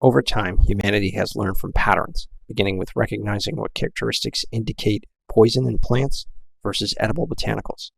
Over time, humanity has learned from patterns, beginning with recognizing what characteristics indicate poison in plants versus edible botanicals.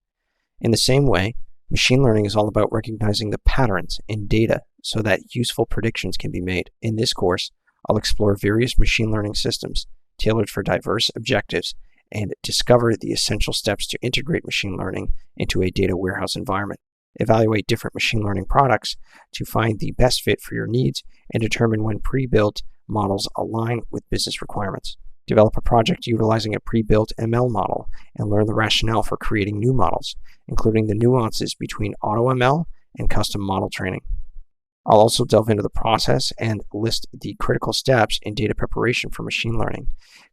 In the same way, machine learning is all about recognizing the patterns in data so that useful predictions can be made. In this course, I'll explore various machine learning systems tailored for diverse objectives and discover the essential steps to integrate machine learning into a data warehouse environment. Evaluate different machine learning products to find the best fit for your needs and determine when pre-built models align with business requirements. Develop a project utilizing a pre-built ML model and learn the rationale for creating new models, including the nuances between AutoML and custom model training. I'll also delve into the process and list the critical steps in data preparation for machine learning,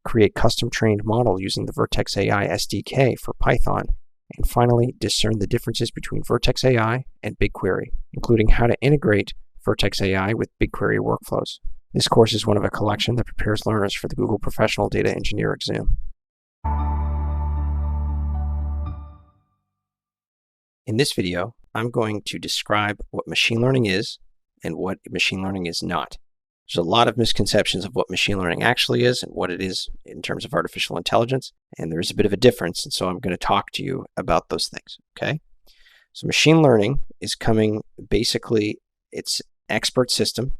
create custom-trained model using the Vertex AI SDK for Python, and finally, discern the differences between Vertex AI and BigQuery, including how to integrate Vertex AI with BigQuery workflows. This course is one of a collection that prepares learners for the Google Professional Data Engineer exam. In this video, I'm going to describe what machine learning is and what machine learning is not. There's a lot of misconceptions of what machine learning actually is and what it is in terms of artificial intelligence, and there is a bit of a difference, and so I'm going to talk to you about those things, okay? So machine learning is coming, basically, it's expert system.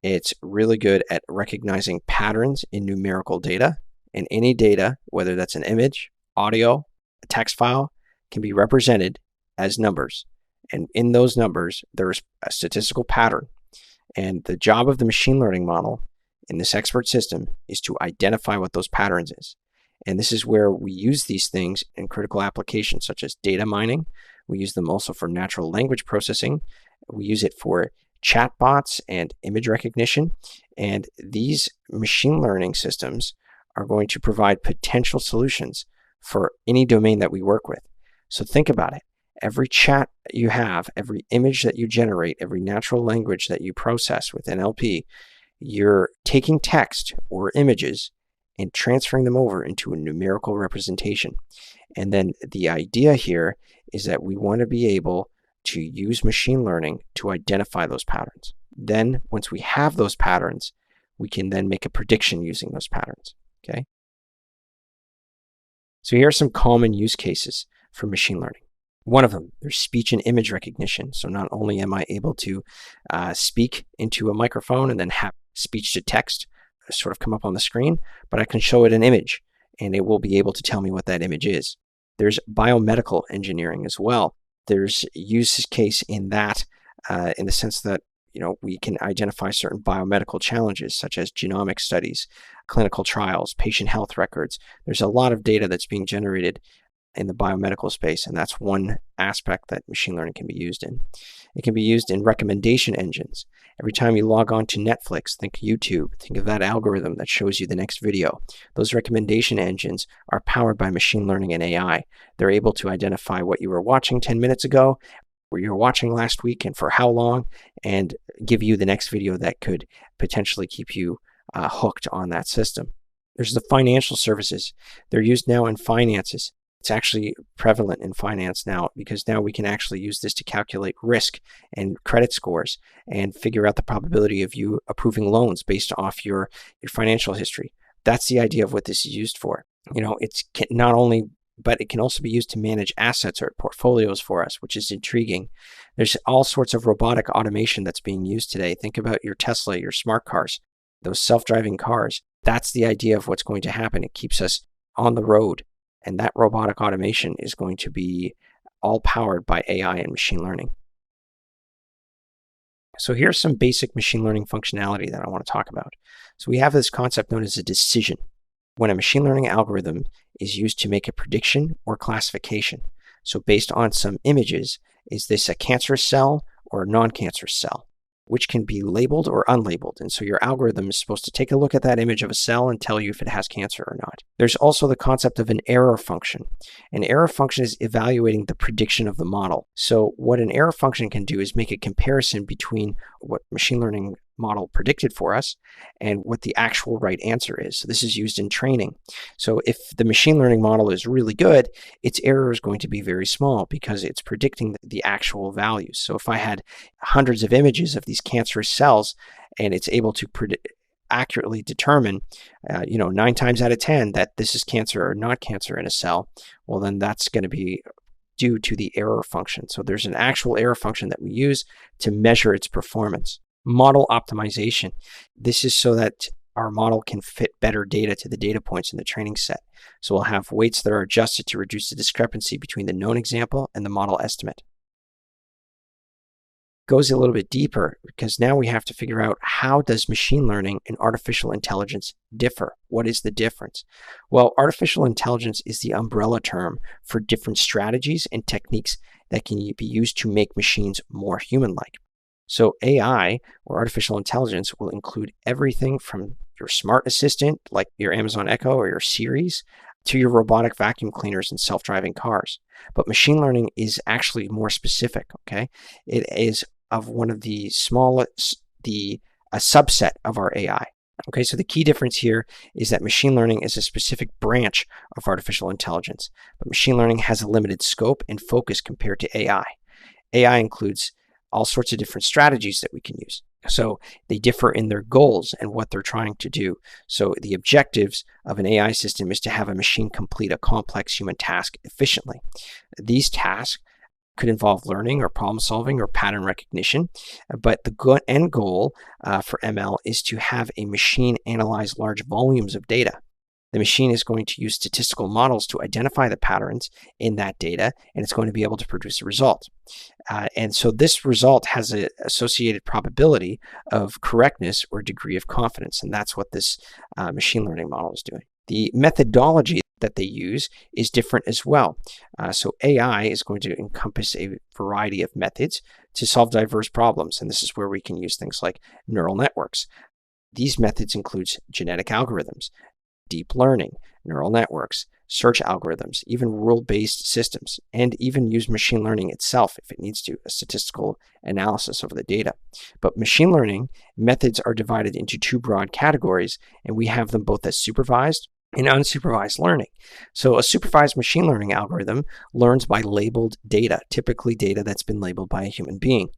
It's really good at recognizing patterns in numerical data, and any data, whether that's an image, audio, a text file, can be represented as numbers. And in those numbers, there's a statistical pattern. And the job of the machine learning model in this expert system is to identify what those patterns is. And this is where we use these things in critical applications such as data mining. We use them also for natural language processing. We use it for chatbots and image recognition. And these machine learning systems are going to provide potential solutions for any domain that we work with. So think about it. Every chat you have, every image that you generate, every natural language that you process with NLP, you're taking text or images and transferring them over into a numerical representation. And then the idea here is that we want to be able to use machine learning to identify those patterns. Then once we have those patterns, we can then make a prediction using those patterns, okay? So here are some common use cases for machine learning. One of them, there's speech and image recognition. So not only am I able to speak into a microphone and then have speech to text sort of come up on the screen, but I can show it an image and it will be able to tell me what that image is. There's biomedical engineering as well. There's use case in that in the sense that we can identify certain biomedical challenges such as genomic studies, clinical trials, patient health records. There's a lot of data that's being generated in the biomedical space, and that's one aspect that machine learning can be used in. It can be used in recommendation engines. Every time you log on to Netflix, think YouTube, think of that algorithm that shows you the next video. Those recommendation engines are powered by machine learning and AI. They're able to identify what you were watching 10 minutes ago, what you were watching last week, and for how long, and give you the next video that could potentially keep you hooked on that system. There's the financial services. They're used now in finances. It's actually prevalent in finance now because now we can actually use this to calculate risk and credit scores and figure out the probability of you approving loans based off your financial history. That's the idea of what this is used for. It's not only, but it can also be used to manage assets or portfolios for us, which is intriguing. There's all sorts of robotic automation that's being used today. Think about your Tesla, your smart cars, those self-driving cars. That's the idea of what's going to happen. It keeps us on the road. And that robotic automation is going to be all powered by AI and machine learning. So here's some basic machine learning functionality that I want to talk about. So we have this concept known as a decision. When a machine learning algorithm is used to make a prediction or classification. So based on some images, is this a cancerous cell or a non-cancerous cell? Which can be labeled or unlabeled. And so your algorithm is supposed to take a look at that image of a cell and tell you if it has cancer or not. There's also the concept of an error function. An error function is evaluating the prediction of the model. So what an error function can do is make a comparison between what machine learning model predicted for us and what the actual right answer is. So this is used in training. So if the machine learning model is really good, its error is going to be very small because it's predicting the actual values. So if I had hundreds of images of these cancerous cells and it's able to accurately determine, 9 times out of 10 that this is cancer or not cancer in a cell, well, then that's going to be due to the error function. So there's an actual error function that we use to measure its performance. Model optimization. This is so that our model can fit better data to the data points in the training set. So we'll have weights that are adjusted to reduce the discrepancy between the known example and the model estimate. Goes a little bit deeper because now we have to figure out, how does machine learning and artificial intelligence differ? What is the difference? Well, artificial intelligence is the umbrella term for different strategies and techniques that can be used to make machines more human-like. So AI, or artificial intelligence, will include everything from your smart assistant, like your Amazon Echo or your Siris, to your robotic vacuum cleaners and self-driving cars. But machine learning is actually more specific, okay? It is of one of the smallest, a subset of our AI. Okay, so the key difference here is that machine learning is a specific branch of artificial intelligence, but machine learning has a limited scope and focus compared to AI. AI includes all sorts of different strategies that we can use. So they differ in their goals and what they're trying to do. So the objectives of an AI system is to have a machine complete a complex human task efficiently. These tasks could involve learning or problem solving or pattern recognition, but the end goal for ML is to have a machine analyze large volumes of data. The machine is going to use statistical models to identify the patterns in that data, and it's going to be able to produce a result. And so this result has an associated probability of correctness or degree of confidence, and that's what this machine learning model is doing. The methodology that they use is different as well. So AI is going to encompass a variety of methods to solve diverse problems, and this is where we can use things like neural networks. These methods include genetic algorithms, deep learning, neural networks, search algorithms, even rule-based systems, and even use machine learning itself if it needs to, a statistical analysis of the data. But machine learning methods are divided into two broad categories, and we have them both as supervised and unsupervised learning. So a supervised machine learning algorithm learns by labeled data, typically data that's been labeled by a human being.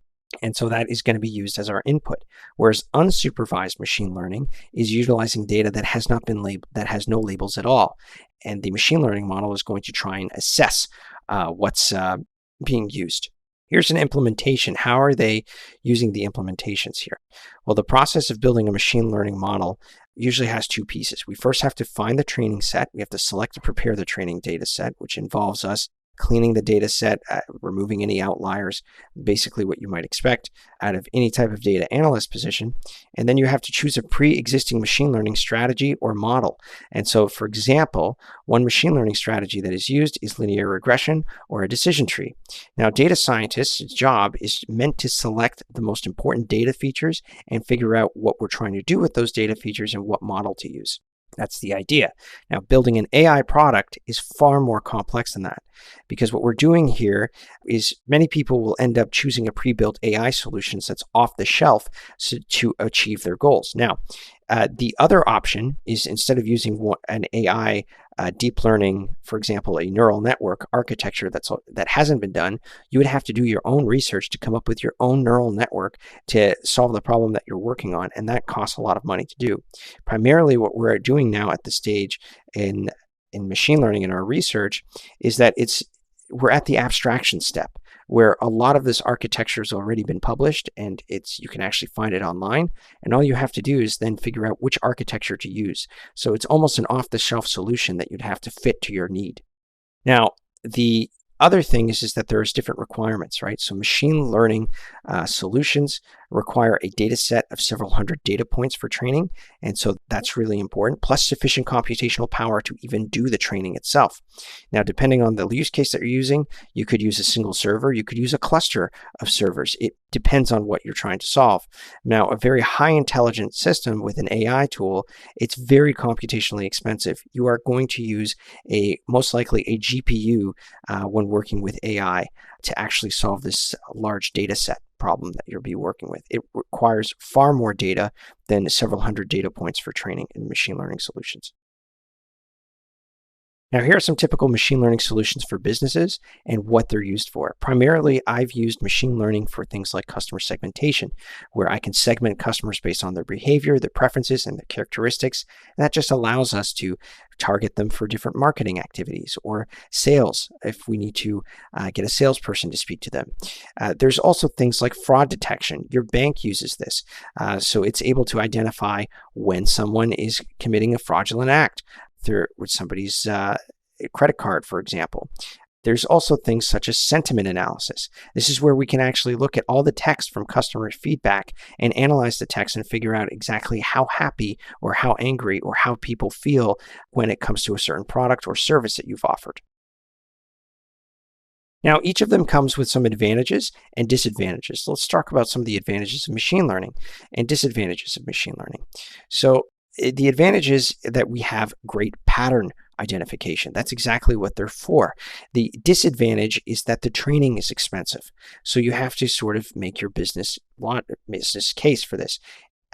And so that is going to be used as our input. Whereas unsupervised machine learning is utilizing data that has not been labeled, that has no labels at all. And the machine learning model is going to try and assess what's being used. Here's an implementation. How are they using the implementations here? Well, the process of building a machine learning model usually has two pieces. We first have to find the training set. We have to select and prepare the training data set, which involves us cleaning the data set, removing any outliers, basically what you might expect out of any type of data analyst position. And then you have to choose a pre-existing machine learning strategy or model. And so, for example, one machine learning strategy that is used is linear regression or a decision tree. Now, data scientists' job is meant to select the most important data features and figure out what we're trying to do with those data features and what model to use. That's the idea. Now, building an AI product is far more complex than that, because what we're doing here is many people will end up choosing a pre-built AI solution that's off the shelf to achieve their goals. Now, the other option is, instead of using an AI deep learning, for example, a neural network architecture that hasn't been done, you would have to do your own research to come up with your own neural network to solve the problem that you're working on, and that costs a lot of money to do. Primarily, what we're doing now at the stage in machine learning in our research is that we're at the abstraction step, where a lot of this architecture has already been published, and you can actually find it online, and all you have to do is then figure out which architecture to use. So it's almost an off-the-shelf solution that you'd have to fit to your need. Now, the other thing is that there's different requirements, right? So machine learning solutions require a data set of several hundred data points for training, and so that's really important, plus sufficient computational power to even do the training itself. Now, depending on the use case that you're using, you could use a single server, you could use a cluster of servers. It depends on what you're trying to solve. Now, a very high intelligent system with an AI tool, it's very computationally expensive. You are going to use most likely a GPU when working with AI to actually solve this large data set problem that you'll be working with. It requires far more data than several hundred data points for training in machine learning solutions. Now, here are some typical machine learning solutions for businesses and what they're used for. Primarily, I've used machine learning for things like customer segmentation, where I can segment customers based on their behavior, their preferences, and their characteristics. And that just allows us to target them for different marketing activities or sales if we need to get a salesperson to speak to them. There's also things like fraud detection. Your bank uses this. So it's able to identify when someone is committing a fraudulent act with somebody's credit card, for example. There's also things such as sentiment analysis. This is where we can actually look at all the text from customer feedback and analyze the text and figure out exactly how happy or how angry or how people feel when it comes to a certain product or service that you've offered. Now, each of them comes with some advantages and disadvantages. So let's talk about some of the advantages of machine learning and disadvantages of machine learning. So the advantage is that we have great pattern identification. That's exactly what they're for. The disadvantage is that the training is expensive. So you have to sort of make your business case for this.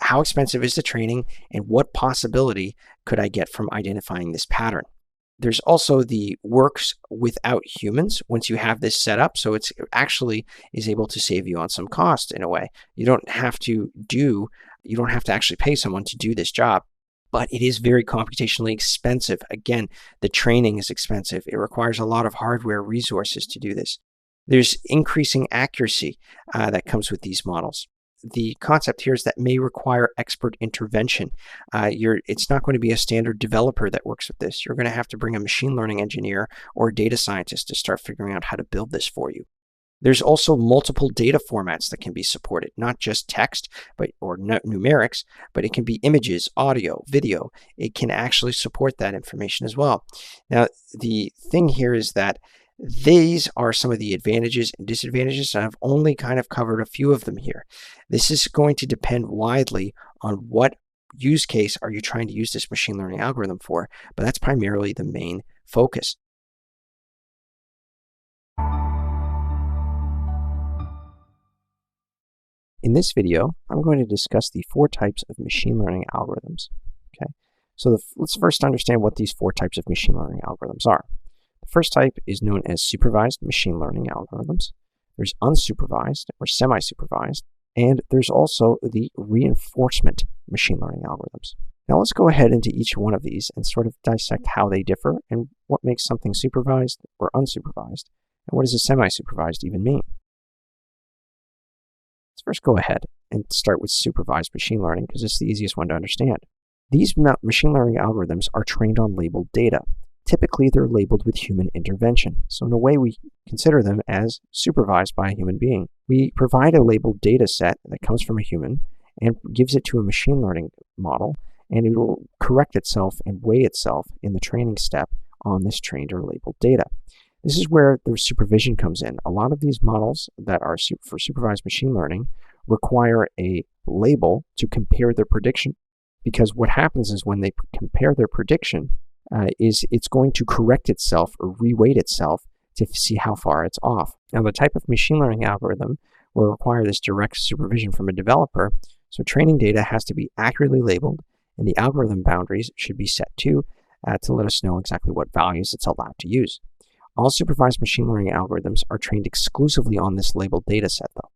How expensive is the training, and what possibility could I get from identifying this pattern? There's also the works without humans once you have this set up. So it actually is able to save you on some cost in a way. You don't have to actually pay someone to do this job, but it is very computationally expensive. Again, the training is expensive. It requires a lot of hardware resources to do this. There's increasing accuracy that comes with these models. The concept here is that may require expert intervention. It's not going to be a standard developer that works with this. You're going to have to bring a machine learning engineer or a data scientist to start figuring out how to build this for you. There's also multiple data formats that can be supported, not just text or numerics, but it can be images, audio, video. It can actually support that information as well. Now, the thing here is that these are some of the advantages and disadvantages, and I've only kind of covered a few of them here. This is going to depend widely on what use case are you trying to use this machine learning algorithm for, but that's primarily the main focus. In this video, I'm going to discuss the 4 types of machine learning algorithms. Okay, so let's first understand what these 4 types of machine learning algorithms are. The first type is known as supervised machine learning algorithms. There's unsupervised or semi-supervised, and there's also the reinforcement machine learning algorithms. Now let's go ahead into each one of these and sort of dissect how they differ and what makes something supervised or unsupervised, and what does a semi-supervised even mean. Let's first go ahead and start with supervised machine learning because it's the easiest one to understand. These machine learning algorithms are trained on labeled data. Typically, they're labeled with human intervention. So in a way, we consider them as supervised by a human being. We provide a labeled data set that comes from a human and gives it to a machine learning model, and it will correct itself and weigh itself in the training step on this trained or labeled data. This is where the supervision comes in. A lot of these models that are for supervised machine learning require a label to compare their prediction, because what happens is when they compare their prediction, it's going to correct itself or reweight itself to see how far it's off. Now, the type of machine learning algorithm will require this direct supervision from a developer, so training data has to be accurately labeled, and the algorithm boundaries should be set to let us know exactly what values it's allowed to use. All supervised machine learning algorithms are trained exclusively on this labeled data set, though.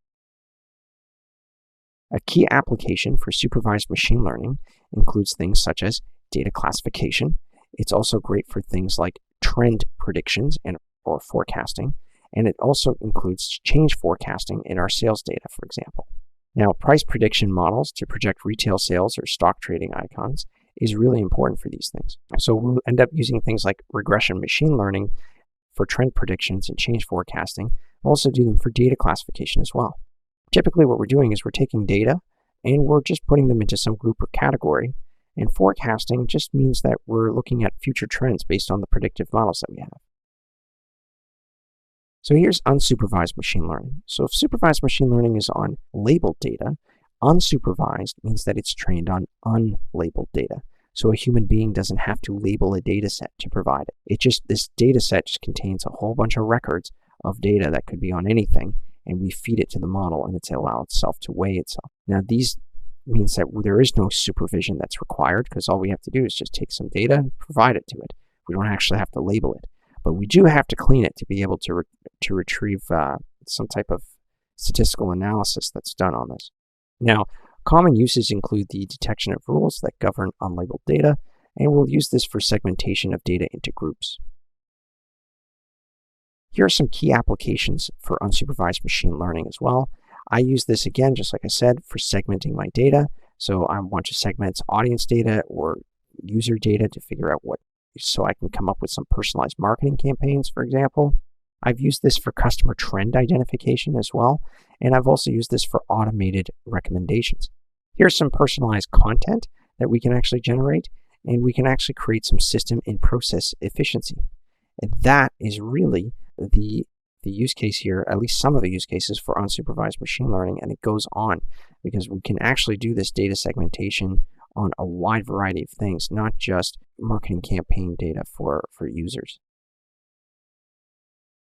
A key application for supervised machine learning includes things such as data classification. It's also great for things like trend predictions or forecasting, and it also includes change forecasting in our sales data, for example. Now, price prediction models to project retail sales or stock trading icons is really important for these things. So we'll end up using things like regression machine learning for trend predictions and change forecasting. We'll also do them for data classification as well. Typically what we're doing is we're taking data and we're just putting them into some group or category, and forecasting just means that we're looking at future trends based on the predictive models that we have. So here's unsupervised machine learning. So if supervised machine learning is on labeled data, unsupervised means that it's trained on unlabeled data. So a human being doesn't have to label a data set to provide it. This data set just contains a whole bunch of records of data that could be on anything, and we feed it to the model and it's allow itself to weigh itself. Now these means that there is no supervision that's required, because all we have to do is just take some data and provide it to it. We don't actually have to label it, but we do have to clean it to be able to retrieve some type of statistical analysis that's done on this. Now, common uses include the detection of rules that govern unlabeled data, and we'll use this for segmentation of data into groups. Here are some key applications for unsupervised machine learning as well. I use this again, just like I said, for segmenting my data. So I want to segment audience data or user data to figure out so I can come up with some personalized marketing campaigns, for example. I've used this for customer trend identification as well, and I've also used this for automated recommendations. Here's some personalized content that we can actually generate, and we can actually create some system and process efficiency. And that is really the use case here, at least some of the use cases for unsupervised machine learning, and it goes on because we can actually do this data segmentation on a wide variety of things, not just marketing campaign data for users.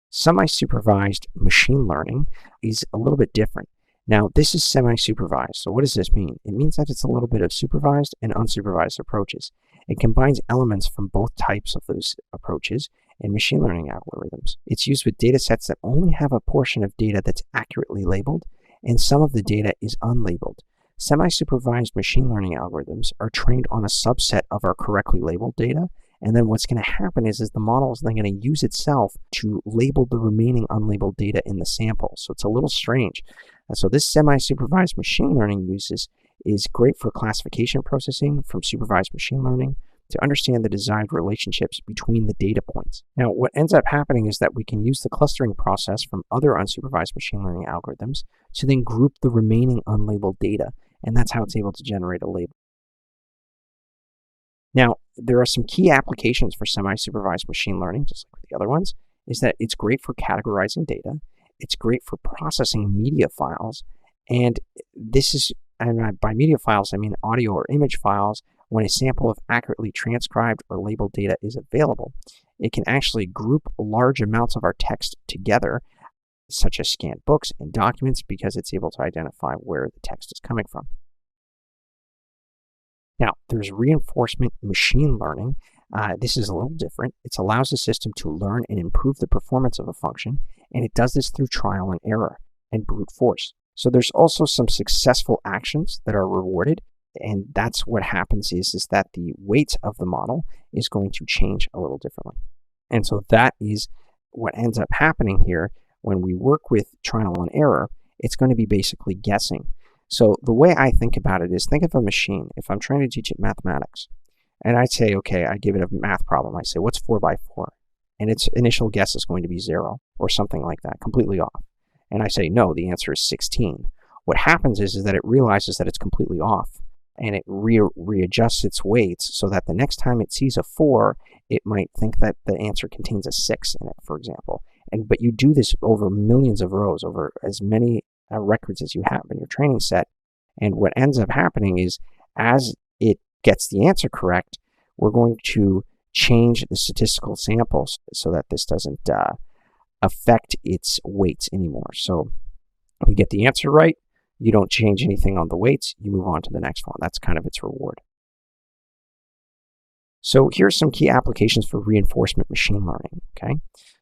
Semi-supervised machine learning is a little bit different. Now, this is semi-supervised. So what does this mean? It means that it's a little bit of supervised and unsupervised approaches. It combines elements from both types of those approaches in machine learning algorithms. It's used with data sets that only have a portion of data that's accurately labeled, and some of the data is unlabeled. Semi-supervised machine learning algorithms are trained on a subset of our correctly labeled data, and then what's going to happen is the model is then going to use itself to label the remaining unlabeled data in the sample. So it's a little strange. So this semi-supervised machine learning is great for classification processing from supervised machine learning to understand the desired relationships between the data points. Now, what ends up happening is that we can use the clustering process from other unsupervised machine learning algorithms to then group the remaining unlabeled data, and that's how it's able to generate a label. Now, there are some key applications for semi-supervised machine learning, just like with the other ones, is that it's great for categorizing data, it's great for processing media files, and by media files, I mean audio or image files. When a sample of accurately transcribed or labeled data is available, it can actually group large amounts of our text together, such as scanned books and documents, because it's able to identify where the text is coming from. Now, there's reinforcement machine learning. This is a little different. It allows the system to learn and improve the performance of a function, and it does this through trial and error and brute force. So there's also some successful actions that are rewarded, and that's what happens is that the weight of the model is going to change a little differently. And so that is what ends up happening here when we work with trial and error. It's going to be basically guessing. So the way I think about it is, think of a machine. If I'm trying to teach it mathematics, and I say, okay, I give it a math problem. I say, what's 4 by 4? And its initial guess is going to be 0 or something like that, completely off. And I say, no, the answer is 16. What happens is that it realizes that it's completely off, and it readjusts its weights so that the next time it sees a 4, it might think that the answer contains a 6 in it, for example. But you do this over millions of rows, over as many records as you have in your training set. And what ends up happening is, as it gets the answer correct, we're going to change the statistical samples so that this doesn't affect its weights anymore. So if you get the answer right, you don't change anything on the weights, you move on to the next one. That's kind of its reward. So here's some key applications for reinforcement machine learning, okay?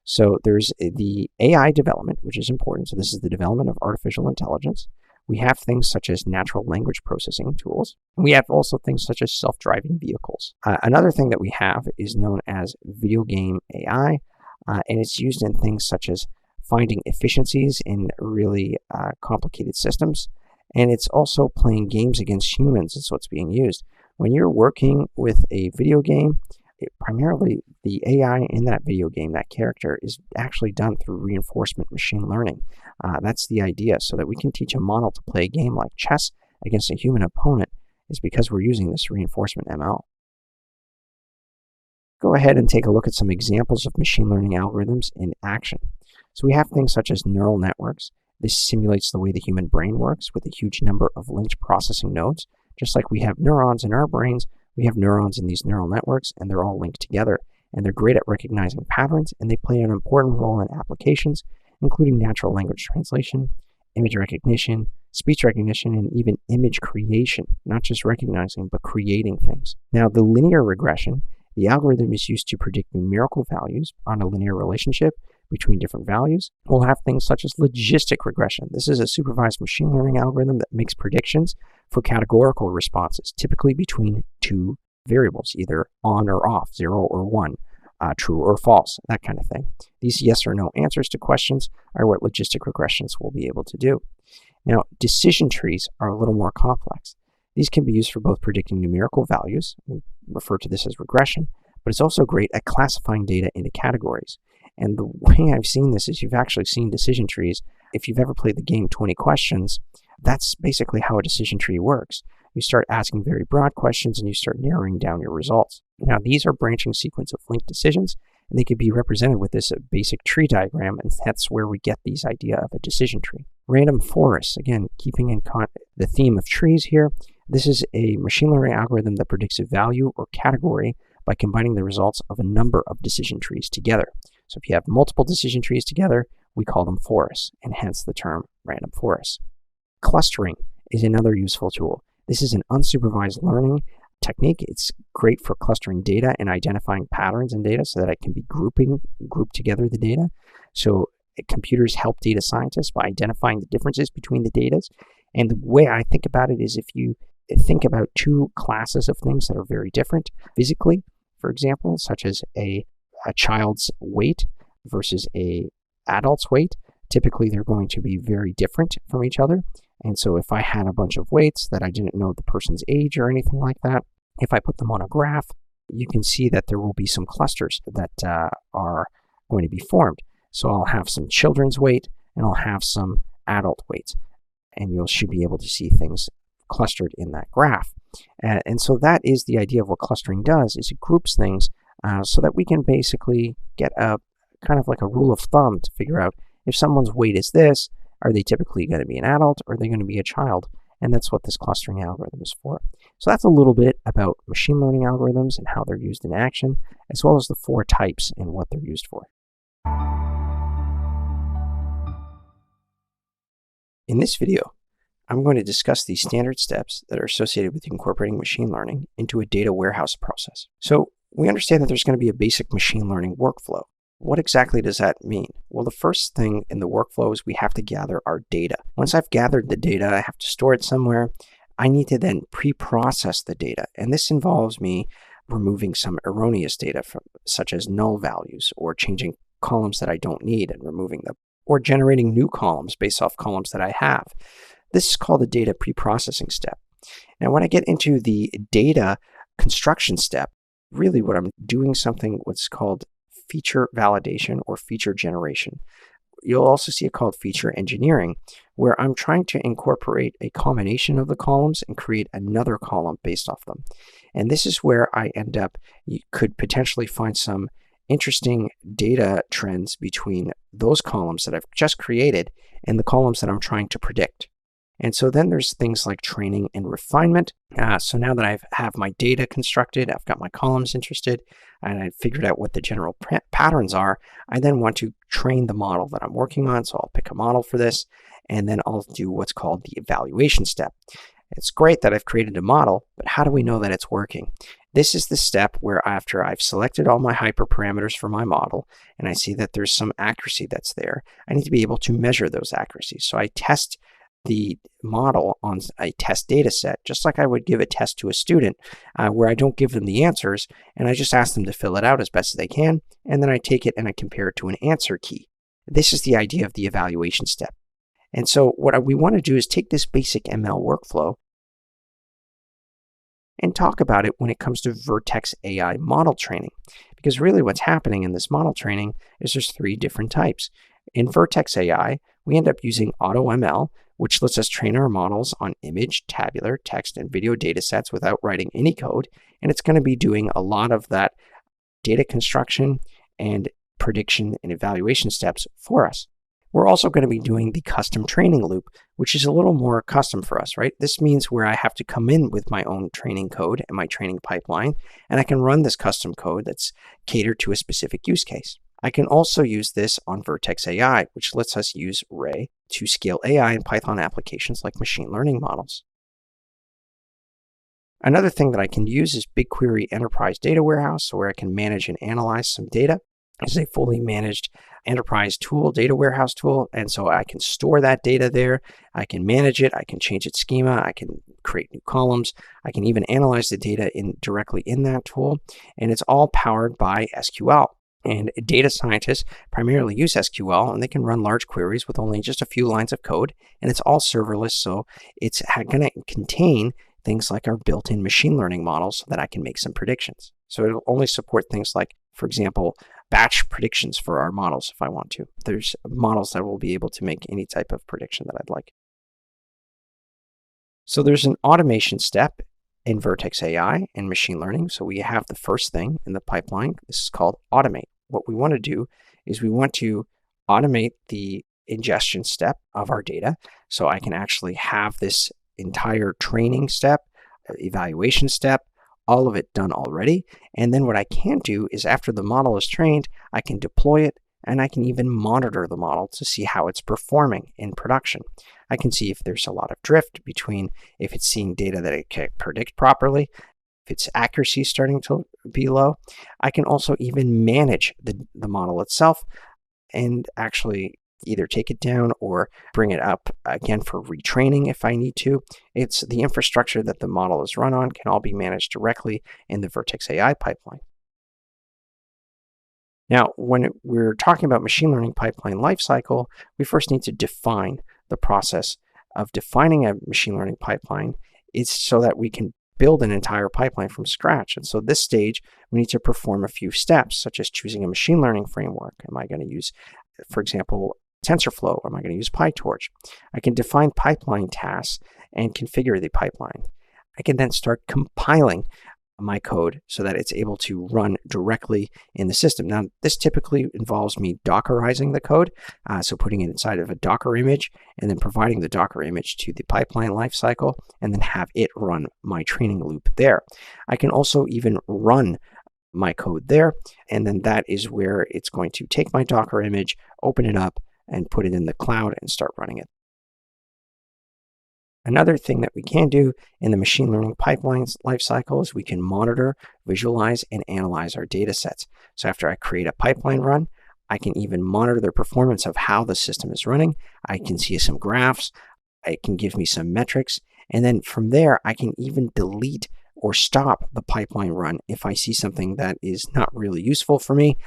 So there's the AI development, which is important. So this is the development of artificial intelligence. We have things such as natural language processing tools. We have also things such as self-driving vehicles. Another thing that we have is known as video game AI, and it's used in things such as finding efficiencies in really complicated systems. And it's also playing games against humans is what's being used. When you're working with a video game, primarily the AI in that video game, that character, is actually done through reinforcement machine learning. That's the idea, so that we can teach a model to play a game like chess against a human opponent is because we're using this reinforcement ML. Go ahead and take a look at some examples of machine learning algorithms in action. So we have things such as neural networks. This simulates the way the human brain works with a huge number of linked processing nodes. Just like we have neurons in our brains, we have neurons in these neural networks, and they're all linked together. And they're great at recognizing patterns, and they play an important role in applications, including natural language translation, image recognition, speech recognition, and even image creation, not just recognizing, but creating things. Now, the linear regression The algorithm is used to predict numerical values on a linear relationship between different values. We'll have things such as logistic regression. This is a supervised machine learning algorithm that makes predictions for categorical responses, typically between two variables, either on or off, 0 or 1, true or false, that kind of thing. These yes or no answers to questions are what logistic regressions will be able to do. Now, decision trees are a little more complex. These can be used for both predicting numerical values, we refer to this as regression, but it's also great at classifying data into categories. And the way I've seen this is you've actually seen decision trees. If you've ever played the game 20 Questions, that's basically how a decision tree works. You start asking very broad questions and you start narrowing down your results. Now, these are branching sequence of linked decisions, and they could be represented with this basic tree diagram, and that's where we get these idea of a decision tree. Random forests, again, keeping in the theme of trees here, this is a machine learning algorithm that predicts a value or category by combining the results of a number of decision trees together. So if you have multiple decision trees together, we call them forests, and hence the term random forest. Clustering is another useful tool. This is an unsupervised learning technique. It's great for clustering data and identifying patterns in data so that it can be grouped together the data. So computers help data scientists by identifying the differences between the data. And the way I think about it is if you think about two classes of things that are very different physically, for example, such as a child's weight versus an adult's weight, typically they're going to be very different from each other. And so if I had a bunch of weights that I didn't know the person's age or anything like that, if I put them on a graph, you can see that there will be some clusters that are going to be formed. So I'll have some children's weight and I'll have some adult weights. And you should be able to see things clustered in that graph. And so that is the idea of what clustering does, is it groups things so that we can basically get a kind of like a rule of thumb to figure out if someone's weight is this, are they typically going to be an adult or are they going to be a child? And that's what this clustering algorithm is for. So that's a little bit about machine learning algorithms and how they're used in action, as well as the 4 types and what they're used for. In this video, I'm going to discuss the standard steps that are associated with incorporating machine learning into a data warehouse process. So we understand that there's going to be a basic machine learning workflow. What exactly does that mean? Well, the first thing in the workflow is we have to gather our data. Once I've gathered the data, I have to store it somewhere. I need to then pre-process the data. And this involves me removing some erroneous data, such as null values, or changing columns that I don't need and removing them, or generating new columns based off columns that I have. This is called the data pre-processing step. Now, when I get into the data construction step, really what I'm doing something what's called feature validation or feature generation. You'll also see it called feature engineering, where I'm trying to incorporate a combination of the columns and create another column based off them. And this is where I end up, you could potentially find some interesting data trends between those columns that I've just created and the columns that I'm trying to predict. And so then there's things like training and refinement. So now that I have my data constructed, I've got my columns interested, and I've figured out what the general patterns are, I then want to train the model that I'm working on. So I'll pick a model for this, and then I'll do what's called the evaluation step. It's great that I've created a model, but how do we know that it's working? This is the step where after I've selected all my hyperparameters for my model, and I see that there's some accuracy that's there, I need to be able to measure those accuracies. So I test the model on a test data set, just like I would give a test to a student, where I don't give them the answers and I just ask them to fill it out as best as they can, and then I take it and I compare it to an answer key. This is the idea of the evaluation step. And so what we want to do is take this basic ML workflow and talk about it when it comes to Vertex AI model training. Because really what's happening in this model training is there's 3 different types. In Vertex AI, we end up using AutoML, which lets us train our models on image, tabular, text, and video data sets without writing any code. And it's going to be doing a lot of that data construction and prediction and evaluation steps for us. We're also going to be doing the custom training loop, which is a little more custom for us, right? This means where I have to come in with my own training code and my training pipeline, and I can run this custom code that's catered to a specific use case. I can also use this on Vertex AI, which lets us use Ray to scale AI and Python applications like machine learning models. Another thing that I can use is BigQuery Enterprise Data Warehouse, where I can manage and analyze some data. It's a fully managed enterprise tool, data warehouse tool, and so I can store that data there. I can manage it. I can change its schema. I can create new columns. I can even analyze the data directly in that tool, and it's all powered by SQL. And data scientists primarily use SQL, and they can run large queries with only just a few lines of code, and it's all serverless, so it's going to contain things like our built-in machine learning models so that I can make some predictions. So it'll only support things like, for example, batch predictions for our models if I want to. There's models that will be able to make any type of prediction that I'd like. So there's an automation step in Vertex AI and machine learning. So we have the first thing in the pipeline. This is called automate. What we want to do is we want to automate the ingestion step of our data. So I can actually have this entire training step, evaluation step, all of it done already. And then what I can do is after the model is trained, I can deploy it and I can even monitor the model to see how it's performing in production. I can see if there's a lot of drift between if it's seeing data that it can't predict properly, if its accuracy is starting to be low. I can also even manage the model itself and actually either take it down or bring it up again for retraining if I need to. It's the infrastructure that the model is run on can all be managed directly in the Vertex AI pipeline. Now, when we're talking about machine learning pipeline lifecycle, we first need to define the process of defining a machine learning pipeline is so that we can build an entire pipeline from scratch. And so this stage, we need to perform a few steps, such as choosing a machine learning framework. Am I going to use, for example, TensorFlow, or am I going to use PyTorch? I can define pipeline tasks and configure the pipeline. I can then start compiling my code so that it's able to run directly in the system. Now, this typically involves me Dockerizing the code, so putting it inside of a Docker image and then providing the Docker image to the pipeline lifecycle and then have it run my training loop there. I can also even run my code there, and then that is where it's going to take my Docker image, open it up, and put it in the cloud and start running it. Another thing that we can do in the machine learning pipelines lifecycle is we can monitor, visualize, and analyze our data sets. So after I create a pipeline run, I can even monitor the performance of how the system is running. I can see some graphs. It can give me some metrics. And then from there, I can even delete or stop the pipeline run if I see something that is not really useful for me.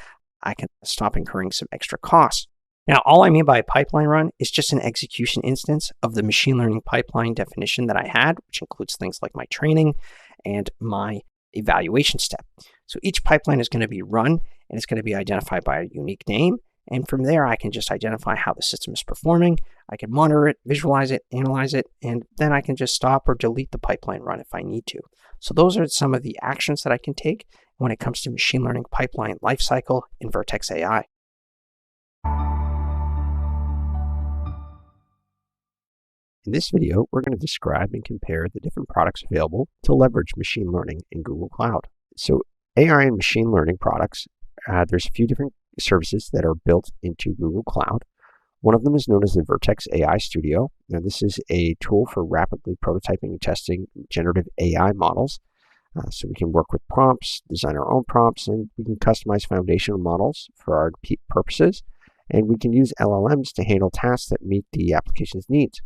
I can stop incurring some extra costs. Now, all I mean by a pipeline run is just an execution instance of the machine learning pipeline definition that I had, which includes things like my training and my evaluation step. So each pipeline is going to be run, and it's going to be identified by a unique name. And from there, I can just identify how the system is performing. I can monitor it, visualize it, analyze it, and then I can just stop or delete the pipeline run if I need to. So those are some of the actions that I can take when it comes to machine learning pipeline lifecycle in Vertex AI. In this video, we're going to describe and compare the different products available to leverage machine learning in Google Cloud. So AI and machine learning products, there's a few different services that are built into Google Cloud. One of them is known as the Vertex AI Studio. Now, this is a tool for rapidly prototyping and testing generative AI models. So we can work with prompts, design our own prompts, and we can customize foundational models for our purposes. And we can use LLMs to handle tasks that meet the application's needs.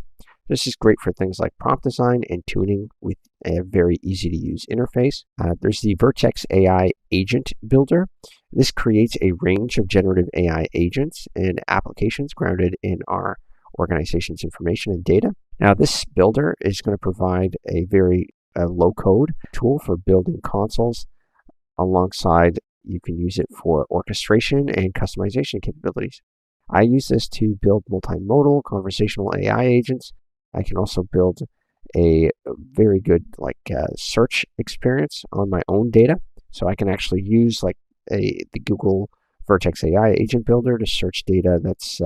This is great for things like prompt design and tuning with a very easy-to-use interface. There's the Vertex AI Agent Builder. This creates a range of generative AI agents and applications grounded in our organization's information and data. Now, this builder is going to provide a very low-code tool for building consoles. Alongside, you can use it for orchestration and customization capabilities. I use this to build multimodal conversational AI agents. I can also build a very good search experience on my own data. So I can actually use the Google Vertex AI Agent Builder to search data that's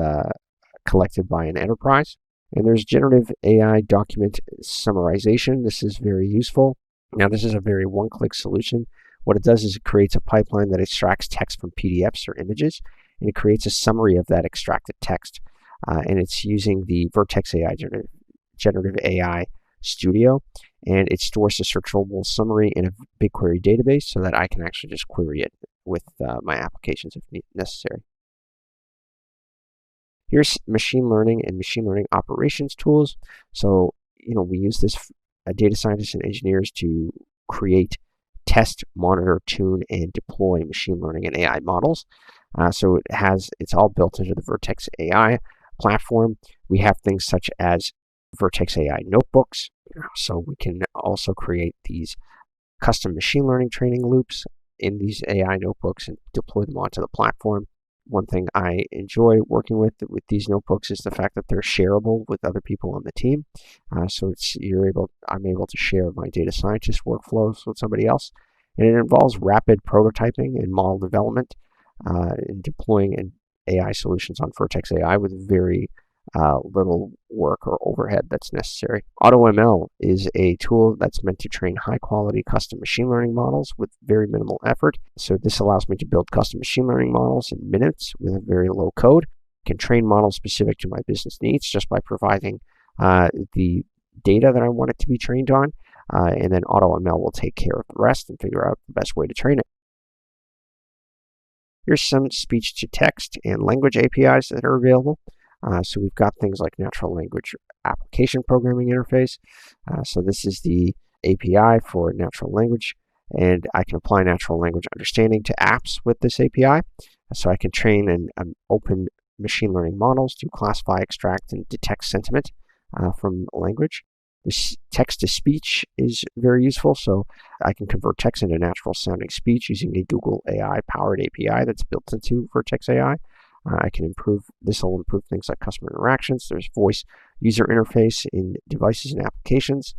collected by an enterprise. And there's generative AI document summarization. This is very useful. Now, this is a very one-click solution. What it does is it creates a pipeline that extracts text from PDFs or images, and it creates a summary of that extracted text. And it's using the Vertex AI generative AI Studio, and it stores the searchable summary in a BigQuery database so that I can actually just query it with my applications if necessary. Here's machine learning and machine learning operations tools. So, we use this data scientists and engineers to create, test, monitor, tune, and deploy machine learning and AI models. So it's all built into the Vertex AI platform. We have things such as Vertex AI notebooks. So we can also create these custom machine learning training loops in these AI notebooks and deploy them onto the platform. One thing I enjoy working with these notebooks is the fact that they're shareable with other people on the team. So I'm able to share my data scientist workflows with somebody else, and it involves rapid prototyping and model development and deploying AI solutions on Vertex AI with very little work or overhead that's necessary. AutoML is a tool that's meant to train high-quality custom machine learning models with very minimal effort. So this allows me to build custom machine learning models in minutes with a very low code. I can train models specific to my business needs just by providing the data that I want it to be trained on, and then AutoML will take care of the rest and figure out the best way to train it. Here's some speech-to-text and language APIs that are available. So we've got things like natural language application programming interface. So this is the API for natural language, and I can apply natural language understanding to apps with this API. So I can train and open machine learning models to classify, extract, and detect sentiment from language. This text-to-speech is very useful, so I can convert text into natural-sounding speech using a Google AI-powered API that's built into Vertex AI. This will improve things like customer interactions. There's voice user interface in devices and applications.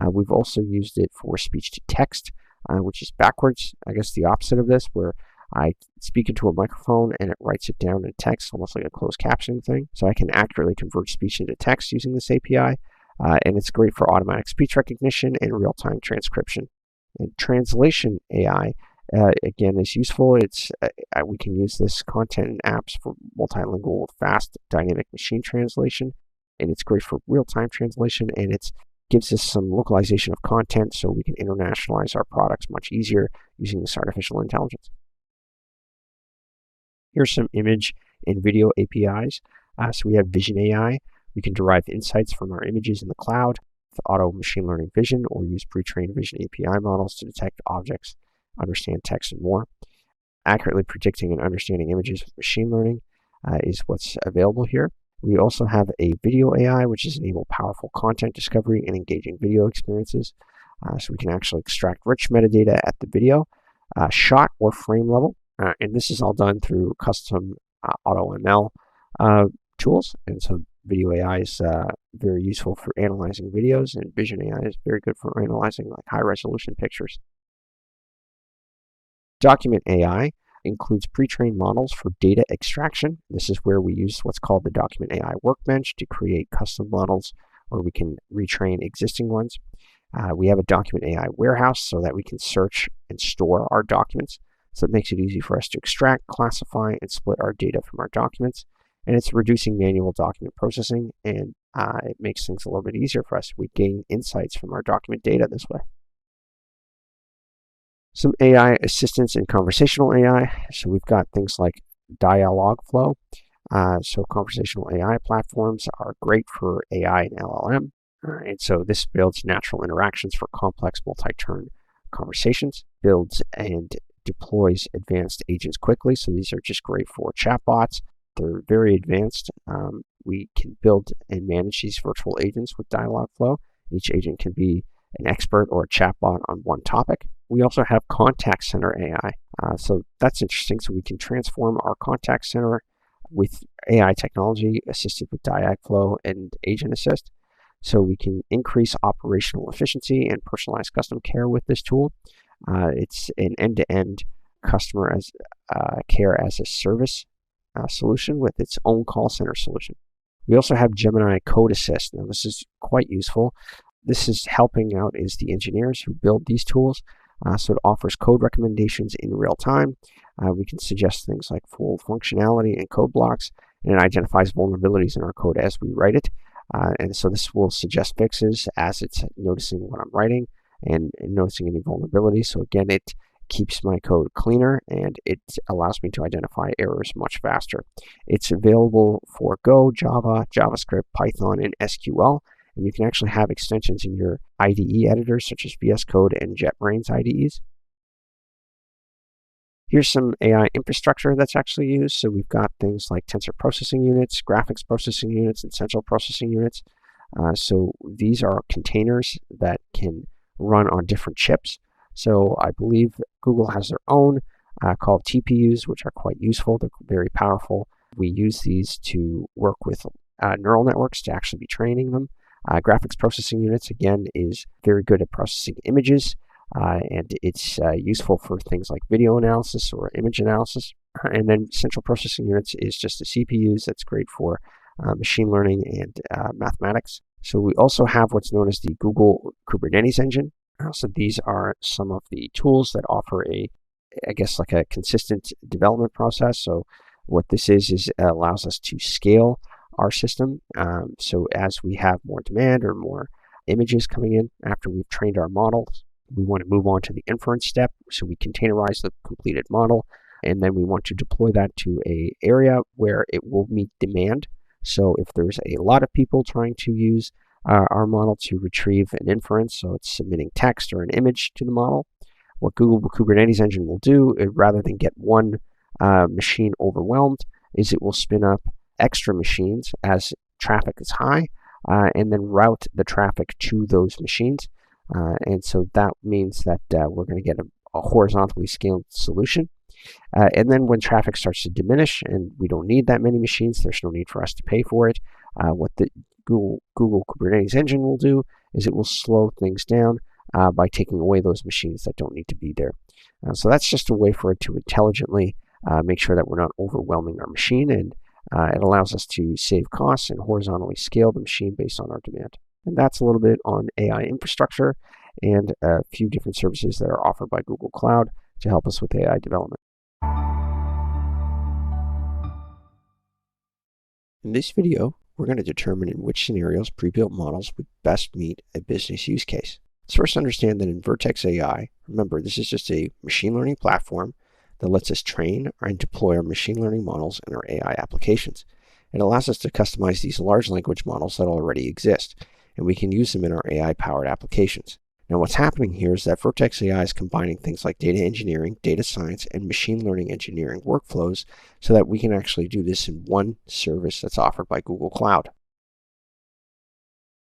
We've also used it for speech-to-text, which is backwards, I guess the opposite of this, where I speak into a microphone and it writes it down in text, almost like a closed captioning thing. So I can accurately convert speech into text using this API. And it's great for automatic speech recognition and real-time transcription. And translation AI, again, is useful. We can use this content in apps for multilingual, fast, dynamic machine translation, and it's great for real-time translation, and it gives us some localization of content so we can internationalize our products much easier using this artificial intelligence. Here's some image and video APIs. So we have Vision AI. We can derive insights from our images in the cloud with auto machine learning vision or use pre-trained vision API models to detect objects, understand text, and more. Accurately predicting and understanding images with machine learning is what's available here. We also have a video AI, which is enable powerful content discovery and engaging video experiences. So we can actually extract rich metadata at the video, shot or frame level. And this is all done through custom AutoML tools. And so video AI is very useful for analyzing videos, and Vision AI is very good for analyzing like high-resolution pictures. Document AI includes pre-trained models for data extraction. This is where we use what's called the Document AI Workbench to create custom models where we can retrain existing ones. We have a Document AI warehouse so that we can search and store our documents. So it makes it easy for us to extract, classify, and split our data from our documents. And it's reducing manual document processing, and it makes things a little bit easier for us. We gain insights from our document data this way. Some AI assistance in conversational AI. So we've got things like Dialogflow. So conversational AI platforms are great for AI and LLM. And so this builds natural interactions for complex multi-turn conversations, builds and deploys advanced agents quickly. So these are just great for chatbots. They're very advanced. We can build and manage these virtual agents with Dialogflow. Each agent can be an expert or a chatbot on one topic. We also have contact center AI. So that's interesting. So we can transform our contact center with AI technology assisted with Dialogflow and Agent Assist. So we can increase operational efficiency and personalize custom care with this tool. It's an end-to-end customer as care as a service solution with its own call center solution. We also have Gemini Code Assist. Now this is quite useful. This is helping out is the engineers who build these tools. So it offers code recommendations in real time. We can suggest things like full functionality and code blocks, and it identifies vulnerabilities in our code as we write it. And so this will suggest fixes as it's noticing what I'm writing and noticing any vulnerability. So again, it keeps my code cleaner and it allows me to identify errors much faster. It's available for Go, Java, JavaScript, Python, and SQL. And you can actually have extensions in your IDE editors such as VS Code and JetBrains IDEs. Here's some AI infrastructure that's actually used. So we've got things like tensor processing units, graphics processing units, and central processing units. So these are containers that can run on different chips. So I believe Google has their own called TPUs, which are quite useful. They're very powerful. We use these to work with neural networks to actually be training them. Graphics processing units, again, is very good at processing images, and it's useful for things like video analysis or image analysis. And then central processing units is just the CPUs. That's great for machine learning and mathematics. So we also have what's known as the Google Kubernetes engine. So these are some of the tools that offer I guess like a consistent development process. So what this is it allows us to scale our system. So as we have more demand or more images coming in after we've trained our models, we want to move on to the inference step. So we containerize the completed model, and then we want to deploy that to an area where it will meet demand. So if there's a lot of people trying to use our model to retrieve an inference, so it's submitting text or an image to the model, what Google Kubernetes engine will do, rather than get one machine overwhelmed, is it will spin up extra machines as traffic is high, and then route the traffic to those machines. And so that means that we're going to get a horizontally scaled solution. And then when traffic starts to diminish and we don't need that many machines, there's no need for us to pay for it. What the Google Kubernetes engine will do is it will slow things down by taking away those machines that don't need to be there. So that's just a way for it to intelligently make sure that we're not overwhelming our machine, and it allows us to save costs and horizontally scale the machine based on our demand. And that's a little bit on AI infrastructure and a few different services that are offered by Google Cloud to help us with AI development. In this video, we're going to determine in which scenarios pre-built models would best meet a business use case. Let's first understand that in Vertex AI, remember this is just a machine learning platform that lets us train and deploy our machine learning models in our AI applications. It allows us to customize these large language models that already exist, and we can use them in our AI-powered applications. Now what's happening here is that Vertex AI is combining things like data engineering, data science, and machine learning engineering workflows so that we can actually do this in one service that's offered by Google Cloud.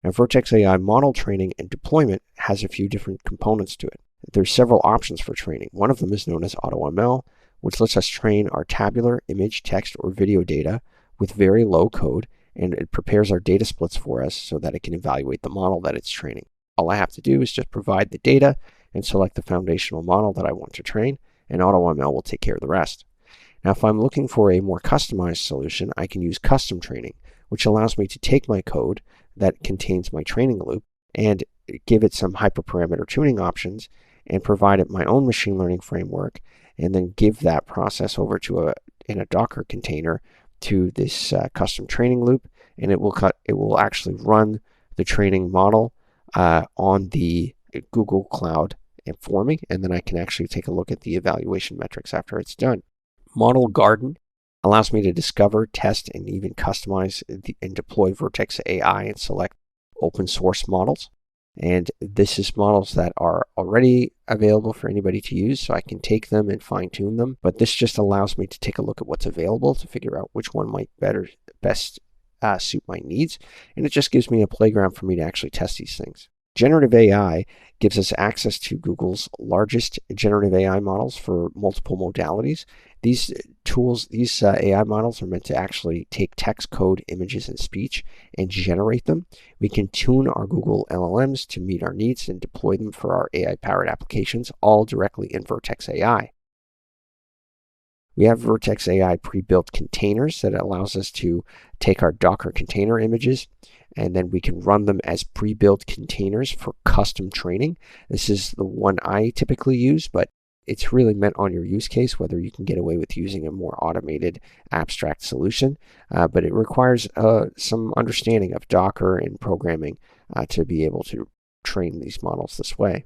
Now Vertex AI model training and deployment has a few different components to it. There's several options for training. One of them is known as AutoML, which lets us train our tabular, image, text, or video data with very low code, and it prepares our data splits for us so that it can evaluate the model that it's training. All I have to do is just provide the data and select the foundational model that I want to train, and AutoML will take care of the rest. Now, if I'm looking for a more customized solution, I can use custom training, which allows me to take my code that contains my training loop and give it some hyperparameter tuning options and provide it my own machine learning framework, and then give that process over to in a Docker container to this custom training loop, and it will actually run the training model on the Google Cloud for me, and then I can actually take a look at the evaluation metrics after it's done. Model Garden allows me to discover, test, and even customize and deploy Vertex AI and select open source models. And this is models that are already available for anybody to use, so I can take them and fine tune them. But this just allows me to take a look at what's available to figure out which one might best suit my needs. And it just gives me a playground for me to actually test these things. Generative AI gives us access to Google's largest generative AI models for multiple modalities. These tools, these AI models are meant to actually take text, code, images, and speech and generate them. We can tune our Google LLMs to meet our needs and deploy them for our AI-powered applications, all directly in Vertex AI. We have Vertex AI pre-built containers that allows us to take our Docker container images, and then we can run them as pre-built containers for custom training. This is the one I typically use, but It's really meant on your use case, whether you can get away with using a more automated abstract solution, but it requires some understanding of Docker and programming to be able to train these models this way.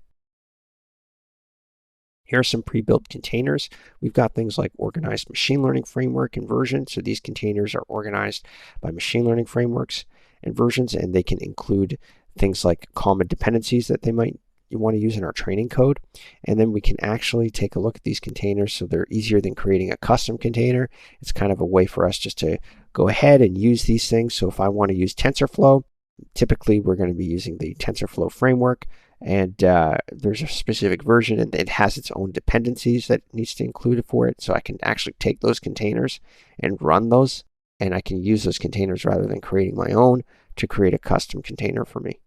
Here are some pre-built containers. We've got things like organized machine learning framework and version. So these containers are organized by machine learning frameworks and versions, and they can include things like common dependencies that you want to use in our training code. And then we can actually take a look at these containers so they're easier than creating a custom container. It's kind of a way for us just to go ahead and use these things. So if I want to use TensorFlow, typically we're going to be using the TensorFlow framework, and there's a specific version and it has its own dependencies that it needs to include for it. So I can actually take those containers and run those, and I can use those containers rather than creating my own to create a custom container for me.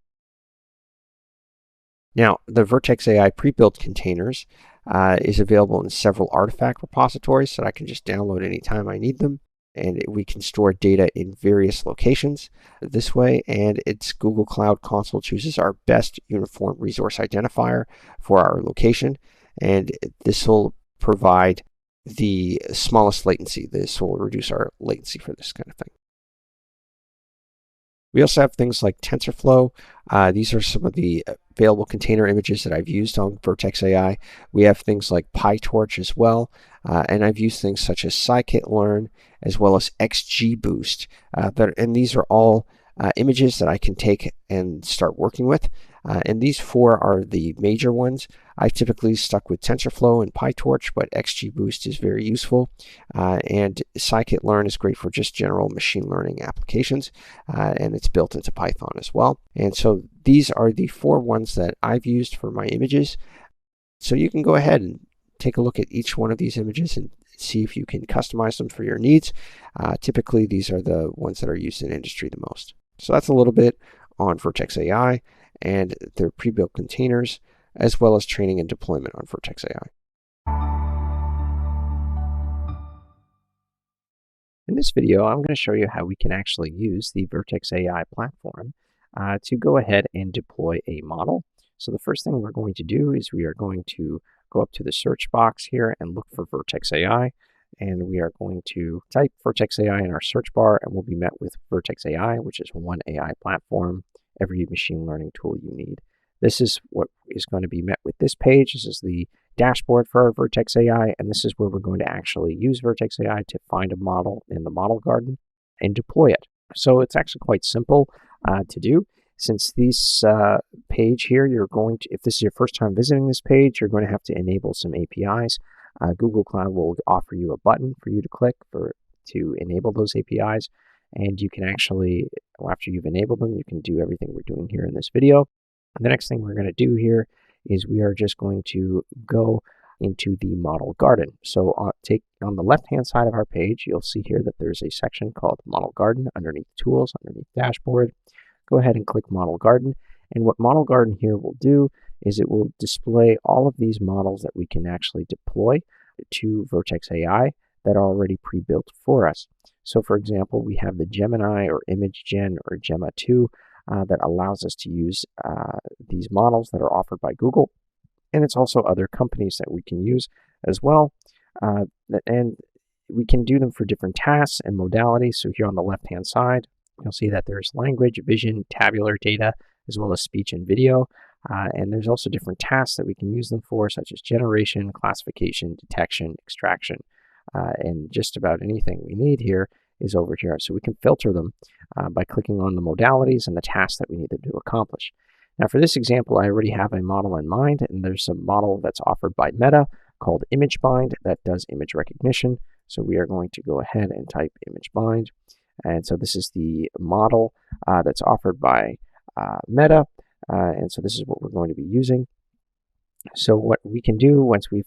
Now, the Vertex AI pre-built containers is available in several artifact repositories that I can just download anytime I need them. And we can store data in various locations this way. And it's Google Cloud Console chooses our best uniform resource identifier for our location. And this will provide the smallest latency. This will reduce our latency for this kind of thing. We also have things like TensorFlow. These are some of the available container images that I've used on Vertex AI. We have things like PyTorch as well, and I've used things such as scikit-learn as well as XGBoost. And these are all images that I can take and start working with. And these four are the major ones. I've typically stuck with TensorFlow and PyTorch, but XGBoost is very useful. And scikit-learn is great for just general machine learning applications, and it's built into Python as well. And so these are the four ones that I've used for my images. So you can go ahead and take a look at each one of these images and see if you can customize them for your needs. Typically, these are the ones that are used in industry the most. So that's a little bit on Vertex AI and their pre-built containers, as well as training and deployment on Vertex AI. In this video, I'm going to show you how we can actually use the Vertex AI platform to go ahead and deploy a model. So the first thing we're going to do is we are going to go up to the search box here and look for Vertex AI. And we are going to type Vertex AI in our search bar, and we'll be met with Vertex AI, which is one AI platform, every machine learning tool you need. This is what is going to be met with this page. This is the dashboard for our Vertex AI, and this is where we're going to actually use Vertex AI to find a model in the model garden and deploy it. So it's actually quite simple to do. Since this page here, if this is your first time visiting this page, you're going to have to enable some APIs. Google Cloud will offer you a button for you to click to enable those APIs. And you can actually, after you've enabled them, you can do everything we're doing here in this video. And the next thing we're going to do here is we are just going to go into the model garden. So on the left-hand side of our page, you'll see here that there's a section called Model Garden underneath Tools, underneath Dashboard. Go ahead and click Model Garden. And what Model Garden here will do is it will display all of these models that we can actually deploy to Vertex AI that are already pre-built for us. So for example, we have the Gemini or ImageGen or Gemma 2 that allows us to use these models that are offered by Google. And it's also other companies that we can use as well. And we can do them for different tasks and modalities. So here on the left-hand side, you'll see that there's language, vision, tabular data, as well as speech and video. And there's also different tasks that we can use them for, such as generation, classification, detection, extraction, and just about anything we need here is over here. So we can filter them by clicking on the modalities and the tasks that we need them to accomplish. Now for this example, I already have a model in mind, and there's a model that's offered by Meta called ImageBind that does image recognition. So we are going to go ahead and type ImageBind. And so this is the model that's offered by Meta. And so this is what we're going to be using. So what we can do once we've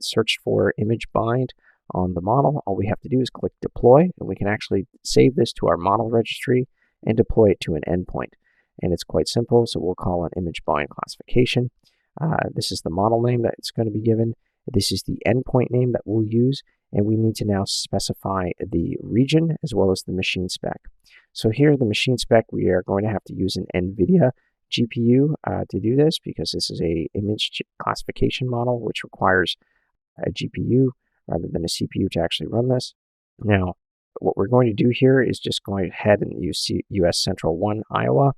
searched for ImageBind on the model, all we have to do is click Deploy, and we can actually save this to our model registry and deploy it to an endpoint. And it's quite simple, so we'll call an ImageBind classification. This is the model name that it's going to be given. This is the endpoint name that we'll use, and we need to now specify the region as well as the machine spec. So here, the machine spec, we are going to have to use an NVIDIA GPU to do this because this is a image classification model, which requires a GPU rather than a CPU to actually run this. Now, what we're going to do here is just go ahead and use US Central 1, Iowa.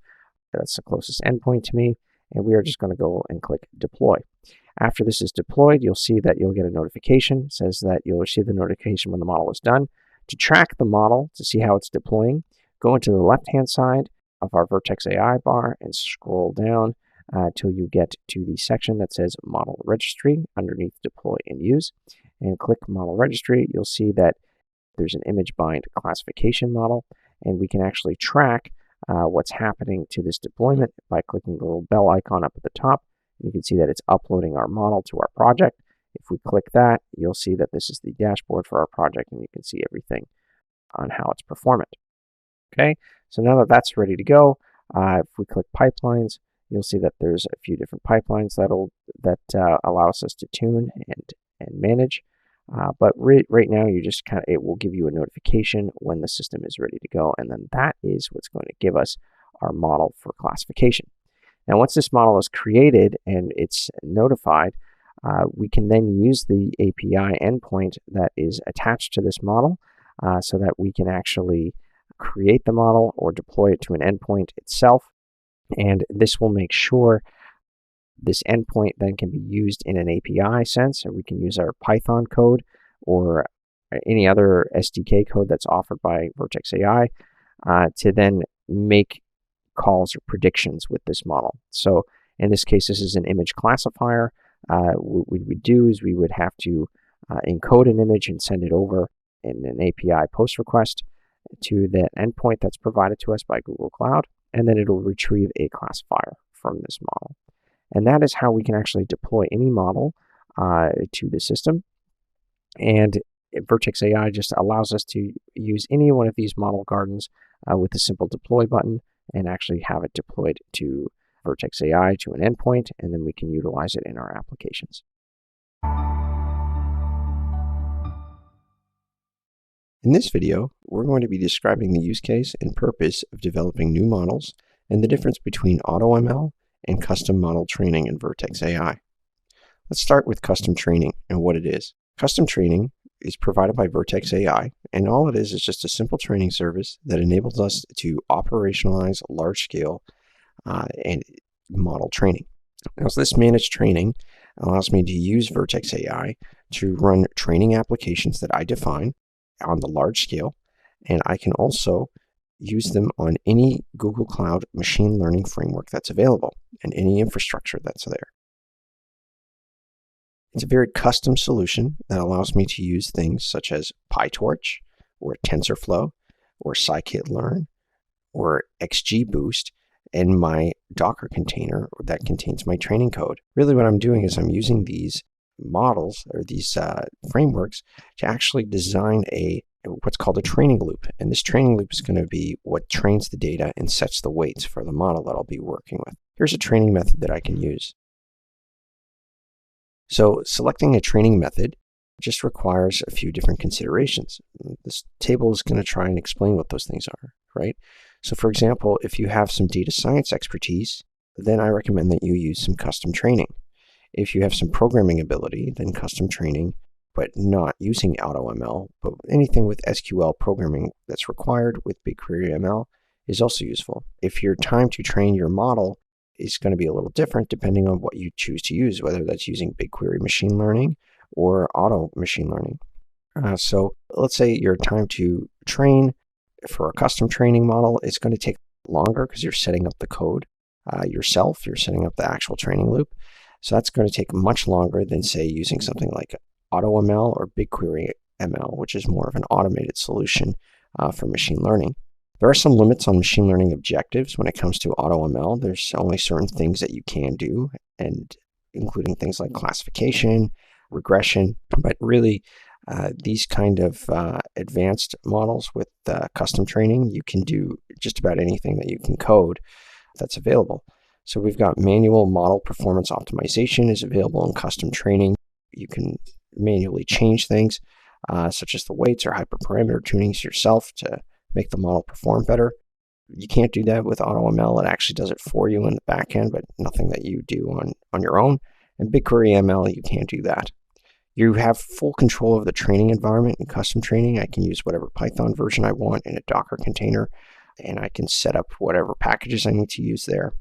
That's the closest endpoint to me. And we are just going to go and click deploy. After this is deployed, you'll see that you'll get a notification. It says that you'll receive the notification when the model is done. To track the model, to see how it's deploying, go into the left-hand side of our Vertex AI bar and scroll down till you get to the section that says Model Registry underneath Deploy and Use. And click Model Registry. You'll see that there's an image bind classification model, and we can actually track what's happening to this deployment by clicking the little bell icon up at the top. You can see that it's uploading our model to our project. If we click that, you'll see that this is the dashboard for our project, and you can see everything on how it's performing. Okay, so now that that's ready to go, if we click pipelines, you'll see that there's a few different pipelines that allows us to tune and manage. But right now, you just it will give you a notification when the system is ready to go, and then that is what's going to give us our model for classification. Now, once this model is created and it's notified, we can then use the API endpoint that is attached to this model so that we can actually create the model or deploy it to an endpoint itself. And this will make sure this endpoint then can be used in an API sense, or we can use our Python code or any other SDK code that's offered by Vertex AI to then make calls or predictions with this model. So in this case, this is an image classifier. What we would do is we would have to encode an image and send it over in an API post request to the endpoint that's provided to us by Google Cloud, and then it'll retrieve a classifier from this model. And that is how we can actually deploy any model to the system. And Vertex AI just allows us to use any one of these model gardens with a simple deploy button and actually have it deployed to Vertex AI to an endpoint, and then we can utilize it in our applications. In this video, we're going to be describing the use case and purpose of developing new models and the difference between AutoML and custom model training in Vertex AI. Let's start with custom training and what it is. Custom training is provided by Vertex AI, and all it is just a simple training service that enables us to operationalize large-scale and model training. Now, so this managed training allows me to use Vertex AI to run training applications that I define on the large scale, and I can also use them on any Google Cloud machine learning framework that's available and any infrastructure that's there. It's a very custom solution that allows me to use things such as PyTorch or TensorFlow or scikit-learn or XGBoost in my Docker container that contains my training code. Really what I'm doing is I'm using these models or these frameworks to actually design what's called a training loop. And this training loop is going to be what trains the data and sets the weights for the model that I'll be working with. Here's a training method that I can use. So selecting a training method just requires a few different considerations. This table is going to try and explain what those things are, right? So for example, if you have some data science expertise, then I recommend that you use some custom training. If you have some programming ability, then custom training, but not using AutoML, but anything with SQL programming that's required with BigQuery ML is also useful. If your time to train your model is going to be a little different depending on what you choose to use, whether that's using BigQuery machine learning or auto machine learning. So let's say your time to train for a custom training model is going to take longer because you're setting up the code yourself, you're setting up the actual training loop. So that's going to take much longer than, say, using something like AutoML or BigQuery ML, which is more of an automated solution for machine learning. There are some limits on machine learning objectives when it comes to AutoML. There's only certain things that you can do, and including things like classification, regression, but really these kind of advanced models with custom training, you can do just about anything that you can code that's available. So we've got manual model performance optimization is available in custom training. You can manually change things such as the weights or hyperparameter tunings yourself to make the model perform better. You can't do that with AutoML. It actually does it for you in the back end, but nothing that you do on your own. And BigQuery ML, you can't do that. You have full control of the training environment and custom training. I can use whatever Python version I want in a Docker container, and I can set up whatever packages I need to use there.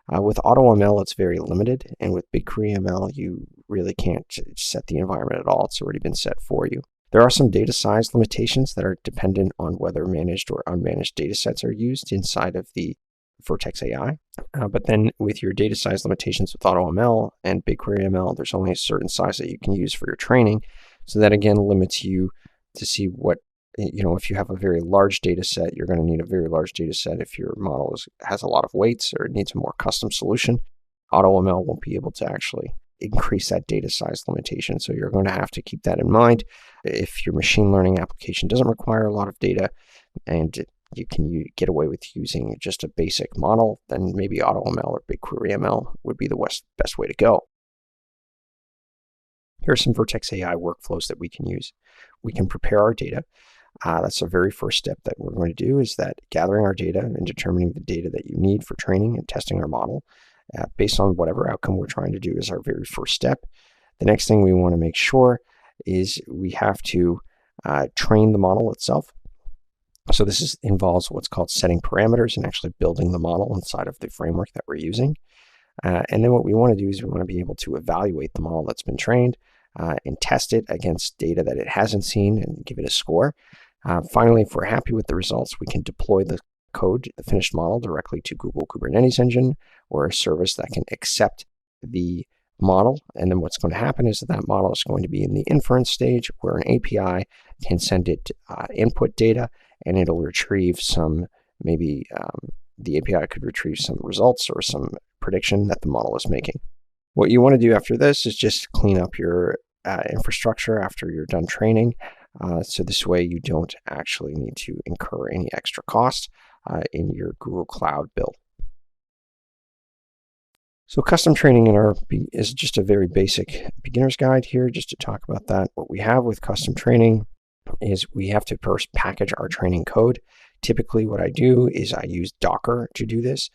With AutoML, it's very limited, and with BigQuery ML, you really can't set the environment at all. It's already been set for you. There are some data size limitations that are dependent on whether managed or unmanaged data sets are used inside of the Vertex AI. But then with your data size limitations with AutoML and BigQuery ML, there's only a certain size that you can use for your training. So that again limits you to see what, if you have a very large data set, you're going to need a very large data set. If your model has a lot of weights or it needs a more custom solution, AutoML won't be able to actually increase that data size limitation. So you're going to have to keep that in mind. If your machine learning application doesn't require a lot of data and you can get away with using just a basic model, then maybe AutoML or BigQuery ML would be the best way to go. Here are some Vertex AI workflows that we can use. We can prepare our data. That's the very first step that we're going to do, is that gathering our data and determining the data that you need for training and testing our model based on whatever outcome we're trying to do is our very first step. The next thing we want to make sure is we have to train the model itself. So this involves what's called setting parameters and actually building the model inside of the framework that we're using. And then what we want to do is we want to be able to evaluate the model that's been trained and test it against data that it hasn't seen and give it a score. Finally, if we're happy with the results, we can deploy the code, the finished model, directly to Google Kubernetes Engine or a service that can accept the model. And then what's going to happen is that model is going to be in the inference stage where an API can send it input data, and it'll retrieve some, maybe the API could retrieve some results or some prediction that the model is making. What you want to do after this is just clean up your infrastructure after you're done training. So this way you don't actually need to incur any extra cost in your Google Cloud build. So custom training is just a very basic beginner's guide here, just to talk about that. What we have with custom training is we have to first package our training code. Typically what I do is I use Docker to do this.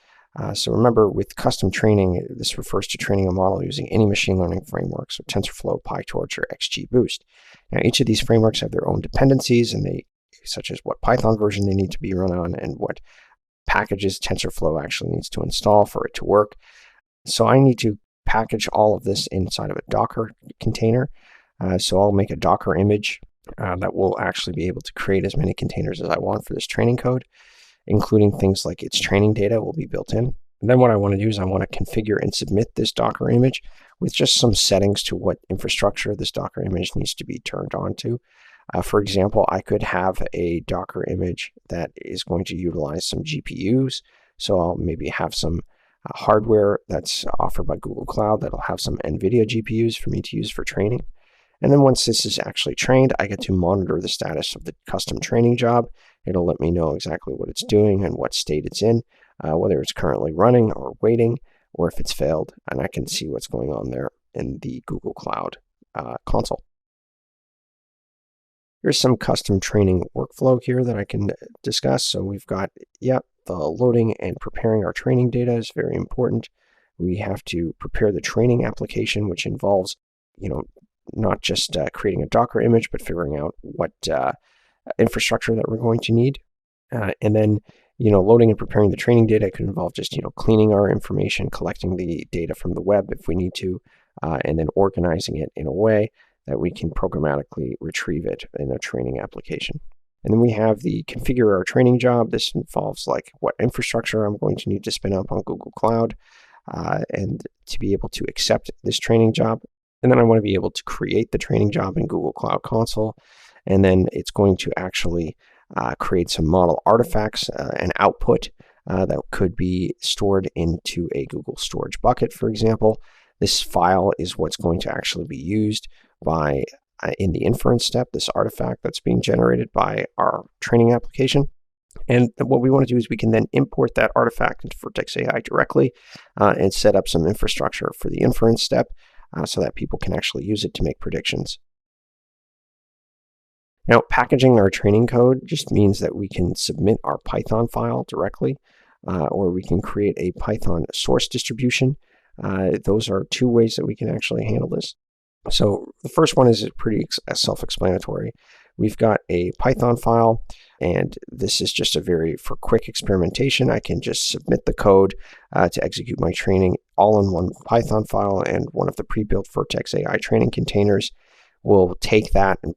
So remember, with custom training, this refers to training a model using any machine learning framework, so TensorFlow, PyTorch, or XGBoost. Now each of these frameworks have their own dependencies, and such as what Python version they need to be run on and what packages TensorFlow actually needs to install for it to work. So I need to package all of this inside of a Docker container. So I'll make a Docker image that will actually be able to create as many containers as I want for this training code, including things like its training data will be built in. And then what I want to do is I want to configure and submit this Docker image with just some settings to what infrastructure this Docker image needs to be turned on to. For example, I could have a Docker image that is going to utilize some GPUs. So I'll maybe have some hardware that's offered by Google Cloud that'll have some NVIDIA GPUs for me to use for training. And then once this is actually trained, I get to monitor the status of the custom training job. It'll let me know exactly what it's doing and what state it's in, whether it's currently running or waiting, or if it's failed. And I can see what's going on there in the Google Cloud console. Here's some custom training workflow here that I can discuss. So we've got, the loading and preparing our training data is very important. We have to prepare the training application, which involves, not just creating a Docker image, but figuring out what infrastructure that we're going to need. And then, loading and preparing the training data could involve just, cleaning our information, collecting the data from the web if we need to, and then organizing it in a way that we can programmatically retrieve it in a training application. And then we have the configure our training job. This involves like what infrastructure I'm going to need to spin up on Google Cloud and to be able to accept this training job. And then I want to be able to create the training job in Google Cloud Console. And then it's going to actually create some model artifacts and output that could be stored into a Google storage bucket, for example. This file is what's going to actually be used by in the inference step, this artifact that's being generated by our training application. And what we want to do is we can then import that artifact into Vertex AI directly and set up some infrastructure for the inference step so that people can actually use it to make predictions. Now, packaging our training code just means that we can submit our Python file directly, or we can create a Python source distribution. Those are two ways that we can actually handle this. So the first one is pretty self-explanatory. We've got a Python file, and this is just for quick experimentation. I can just submit the code to execute my training all in one Python file, and one of the pre-built Vertex AI training containers will take that and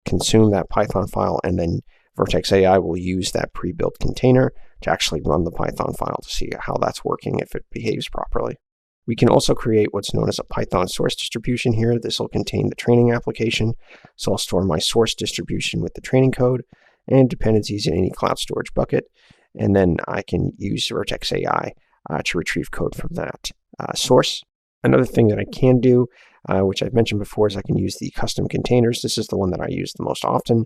consume that Python file, and then Vertex AI will use that pre-built container to actually run the Python file to see how that's working, if it behaves properly. We can also create what's known as a Python source distribution here. This will contain the training application. So I'll store my source distribution with the training code and dependencies in any cloud storage bucket. And then I can use Vertex AI to retrieve code from that source. Another thing that I can do, which I've mentioned before, is I can use the custom containers. This is the one that I use the most often.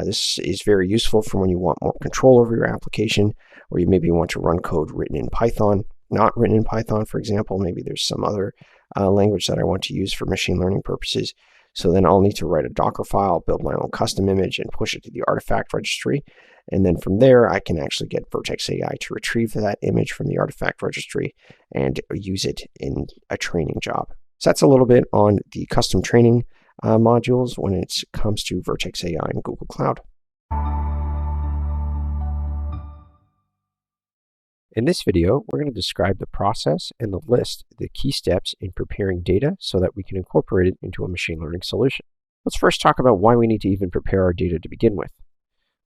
This is very useful for when you want more control over your application, or you maybe want to run code written in Python, not written in Python, for example. Maybe there's some other language that I want to use for machine learning purposes. So then I'll need to write a Docker file, build my own custom image, and push it to the artifact registry. And then from there, I can actually get Vertex AI to retrieve that image from the artifact registry and use it in a training job. So that's a little bit on the custom training modules when it comes to Vertex AI and Google Cloud. In this video, we're going to describe the process and list the key steps in preparing data so that we can incorporate it into a machine learning solution. Let's first talk about why we need to even prepare our data to begin with.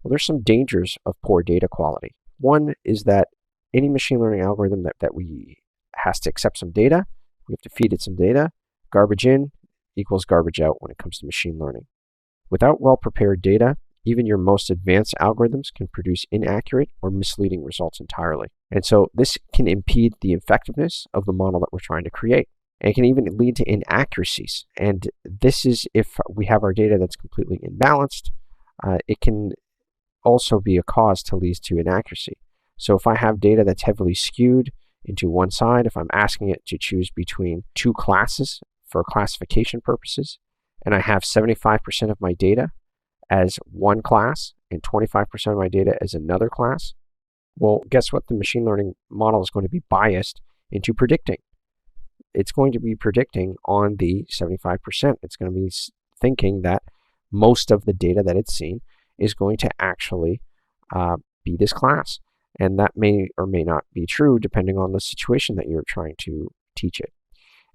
Well, there's some dangers of poor data quality. One is that any machine learning algorithm that has to accept some data, we have to feed it some data. Garbage in equals garbage out when it comes to machine learning. Without well-prepared data, even your most advanced algorithms can produce inaccurate or misleading results entirely. And so this can impede the effectiveness of the model that we're trying to create. And it can even lead to inaccuracies. And this is if we have our data that's completely imbalanced. It can also be a cause to lead to inaccuracy. So if I have data that's heavily skewed into one side, if I'm asking it to choose between two classes for classification purposes, and I have 75% of my data as one class and 25% of my data as another class, well, guess what? The machine learning model is going to be biased into predicting. It's going to be predicting on the 75%. It's going to be thinking that most of the data that it's seen is going to actually be this class. And that may or may not be true depending on the situation that you're trying to teach it.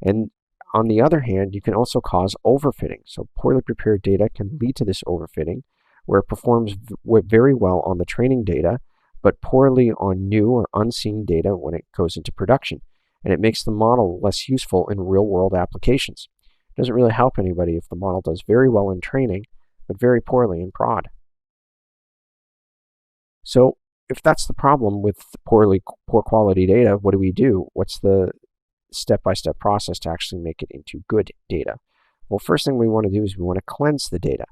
And on the other hand, you can also cause overfitting. So poorly prepared data can lead to this overfitting, where it performs very well on the training data, but poorly on new or unseen data when it goes into production. And it makes the model less useful in real-world applications. It doesn't really help anybody if the model does very well in training, but very poorly in prod. So if that's the problem with poor quality data, what do? What's the step-by-step process to actually make it into good data? Well, first thing we want to do is we want to cleanse the data,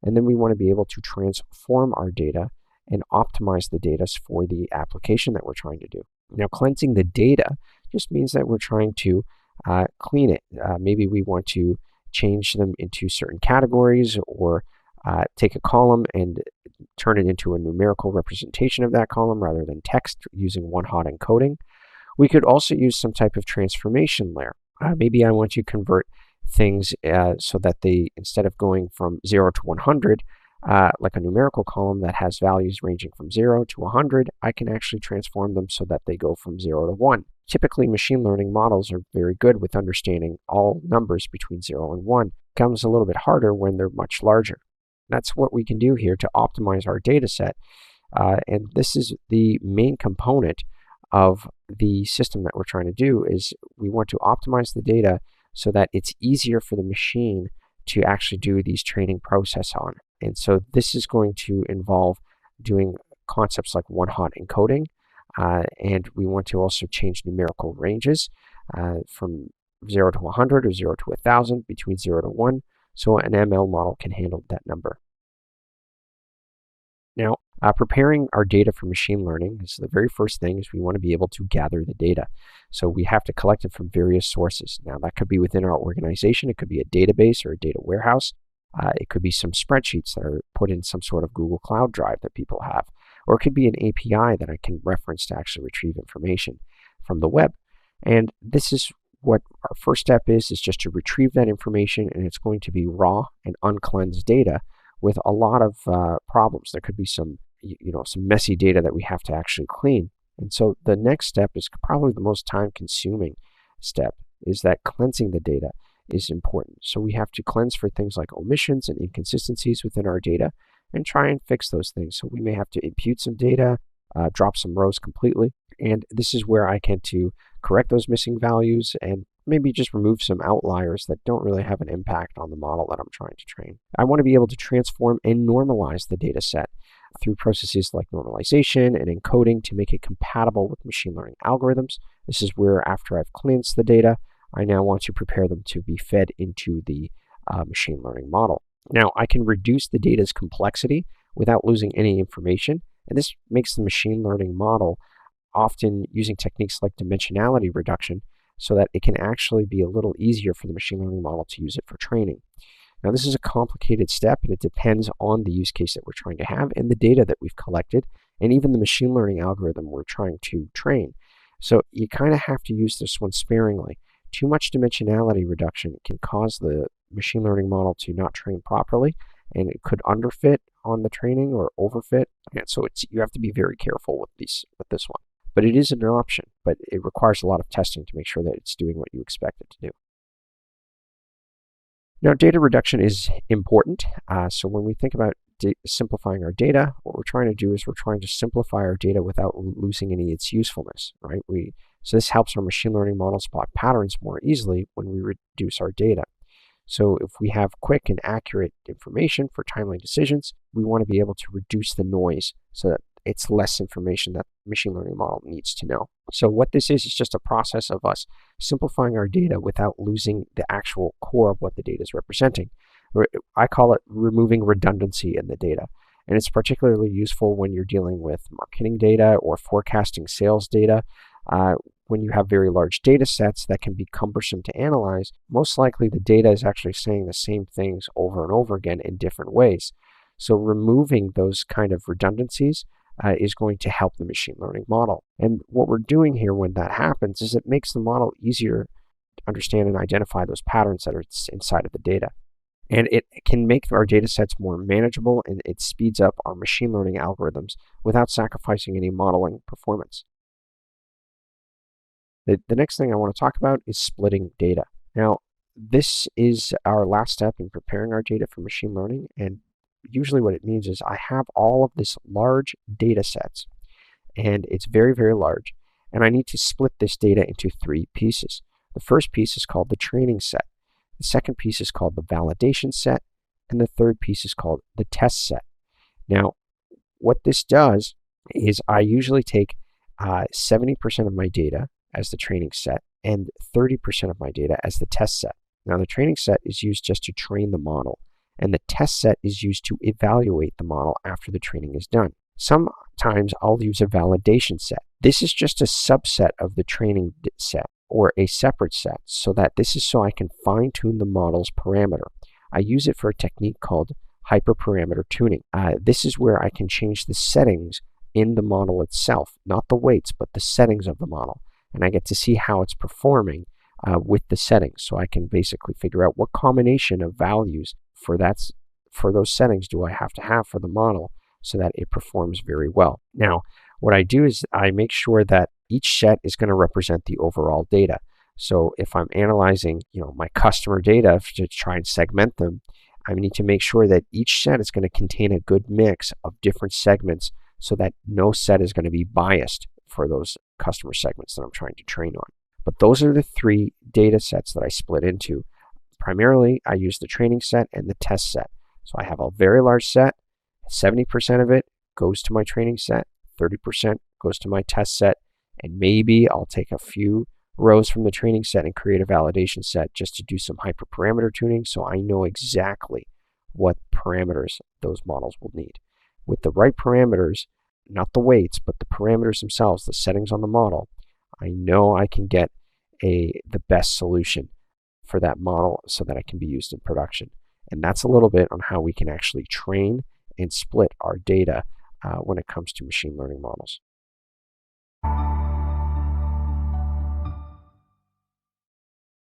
and then we want to be able to transform our data and optimize the data for the application that we're trying to do. Now, cleansing the data just means that we're trying to clean it. Maybe we want to change them into certain categories, or take a column and turn it into a numerical representation of that column rather than text using one-hot encoding. We could also use some type of transformation layer. Maybe I want to convert things so that they, instead of going from 0 to 100, like a numerical column that has values ranging from 0 to 100, I can actually transform them so that they go from 0 to 1. Typically, machine learning models are very good with understanding all numbers between 0 and 1. It becomes a little bit harder when they're much larger. That's what we can do here to optimize our data set. And this is the main component of the system that we're trying to do, is we want to optimize the data so that it's easier for the machine to actually do these training process on. And so this is going to involve doing concepts like one-hot encoding, and we want to also change numerical ranges from 0 to 100 or 0 to 1,000, between 0 to 1, so an ML model can handle that number. Now, preparing our data for machine learning is the very first thing. Is we want to be able to gather the data. So we have to collect it from various sources. Now, that could be within our organization. It could be a database or a data warehouse. It could be some spreadsheets that are put in some sort of Google Cloud Drive that people have. Or it could be an API that I can reference to actually retrieve information from the web. And this is what our first step is just to retrieve that information, and it's going to be raw and uncleansed data with a lot of problems. There could be some messy data that we have to actually clean. And so the next step is probably the most time-consuming step, is that cleansing the data is important. So we have to cleanse for things like omissions and inconsistencies within our data and try and fix those things. So we may have to impute some data, drop some rows completely, and this is where I can to correct those missing values and maybe just remove some outliers that don't really have an impact on the model that I'm trying to train. I want to be able to transform and normalize the data set through processes like normalization and encoding to make it compatible with machine learning algorithms. This is where, after I've cleansed the data, I now want to prepare them to be fed into the machine learning model. Now, I can reduce the data's complexity without losing any information, and this makes the machine learning model often using techniques like dimensionality reduction so that it can actually be a little easier for the machine learning model to use it for training. Now, this is a complicated step, and it depends on the use case that we're trying to have and the data that we've collected, and even the machine learning algorithm we're trying to train. So you kind of have to use this one sparingly. Too much dimensionality reduction can cause the machine learning model to not train properly, and it could underfit on the training or overfit. And so you have to be very careful with this one. But it is an option, but it requires a lot of testing to make sure that it's doing what you expect it to do. Now, data reduction is important. So when we think about simplifying our data, what we're trying to do is we're trying to simplify our data without losing any of its usefulness, right? So this helps our machine learning models spot patterns more easily when we reduce our data. So if we have quick and accurate information for timely decisions, we want to be able to reduce the noise so that it's less information that the machine learning model needs to know. So what this is just a process of us simplifying our data without losing the actual core of what the data is representing. I call it removing redundancy in the data. And it's particularly useful when you're dealing with marketing data or forecasting sales data. When you have very large data sets that can be cumbersome to analyze, most likely the data is actually saying the same things over and over again in different ways. So removing those kind of redundancies is going to help the machine learning model. And what we're doing here when that happens is it makes the model easier to understand and identify those patterns that are inside of the data. And it can make our data sets more manageable, and it speeds up our machine learning algorithms without sacrificing any modeling performance. The next thing I want to talk about is splitting data. Now, this is our last step in preparing our data for machine learning, and usually what it means is I have all of this large data sets, and it's very, very large, and I need to split this data into three pieces. The first piece is called the training set. The second piece is called the validation set, and the third piece is called the test set. Now, what this does is I usually take 70% of my data as the training set and 30% of my data as the test set. Now, the training set is used just to train the model, and the test set is used to evaluate the model after the training is done. Sometimes I'll use a validation set. This is just a subset of the training set or a separate set, so that this is so I can fine-tune the model's parameter. I use it for a technique called hyperparameter tuning. This is where I can change the settings in the model itself, not the weights, but the settings of the model. And I get to see how it's performing with the settings. So I can basically figure out what combination of values for those settings do I have to have for the model so that it performs very well. Now, what I do is I make sure that each set is going to represent the overall data. So if I'm analyzing, my customer data to try and segment them, I need to make sure that each set is going to contain a good mix of different segments so that no set is going to be biased for those customer segments that I'm trying to train on. But those are the three data sets that I split into. Primarily, I use the training set and the test set. So I have a very large set, 70% of it goes to my training set, 30% goes to my test set, and maybe I'll take a few rows from the training set and create a validation set just to do some hyperparameter tuning so I know exactly what parameters those models will need. With the right parameters, not the weights, but the parameters themselves, the settings on the model, I know I can get the best solution for that model so that it can be used in production. And that's a little bit on how we can actually train and split our data when it comes to machine learning models.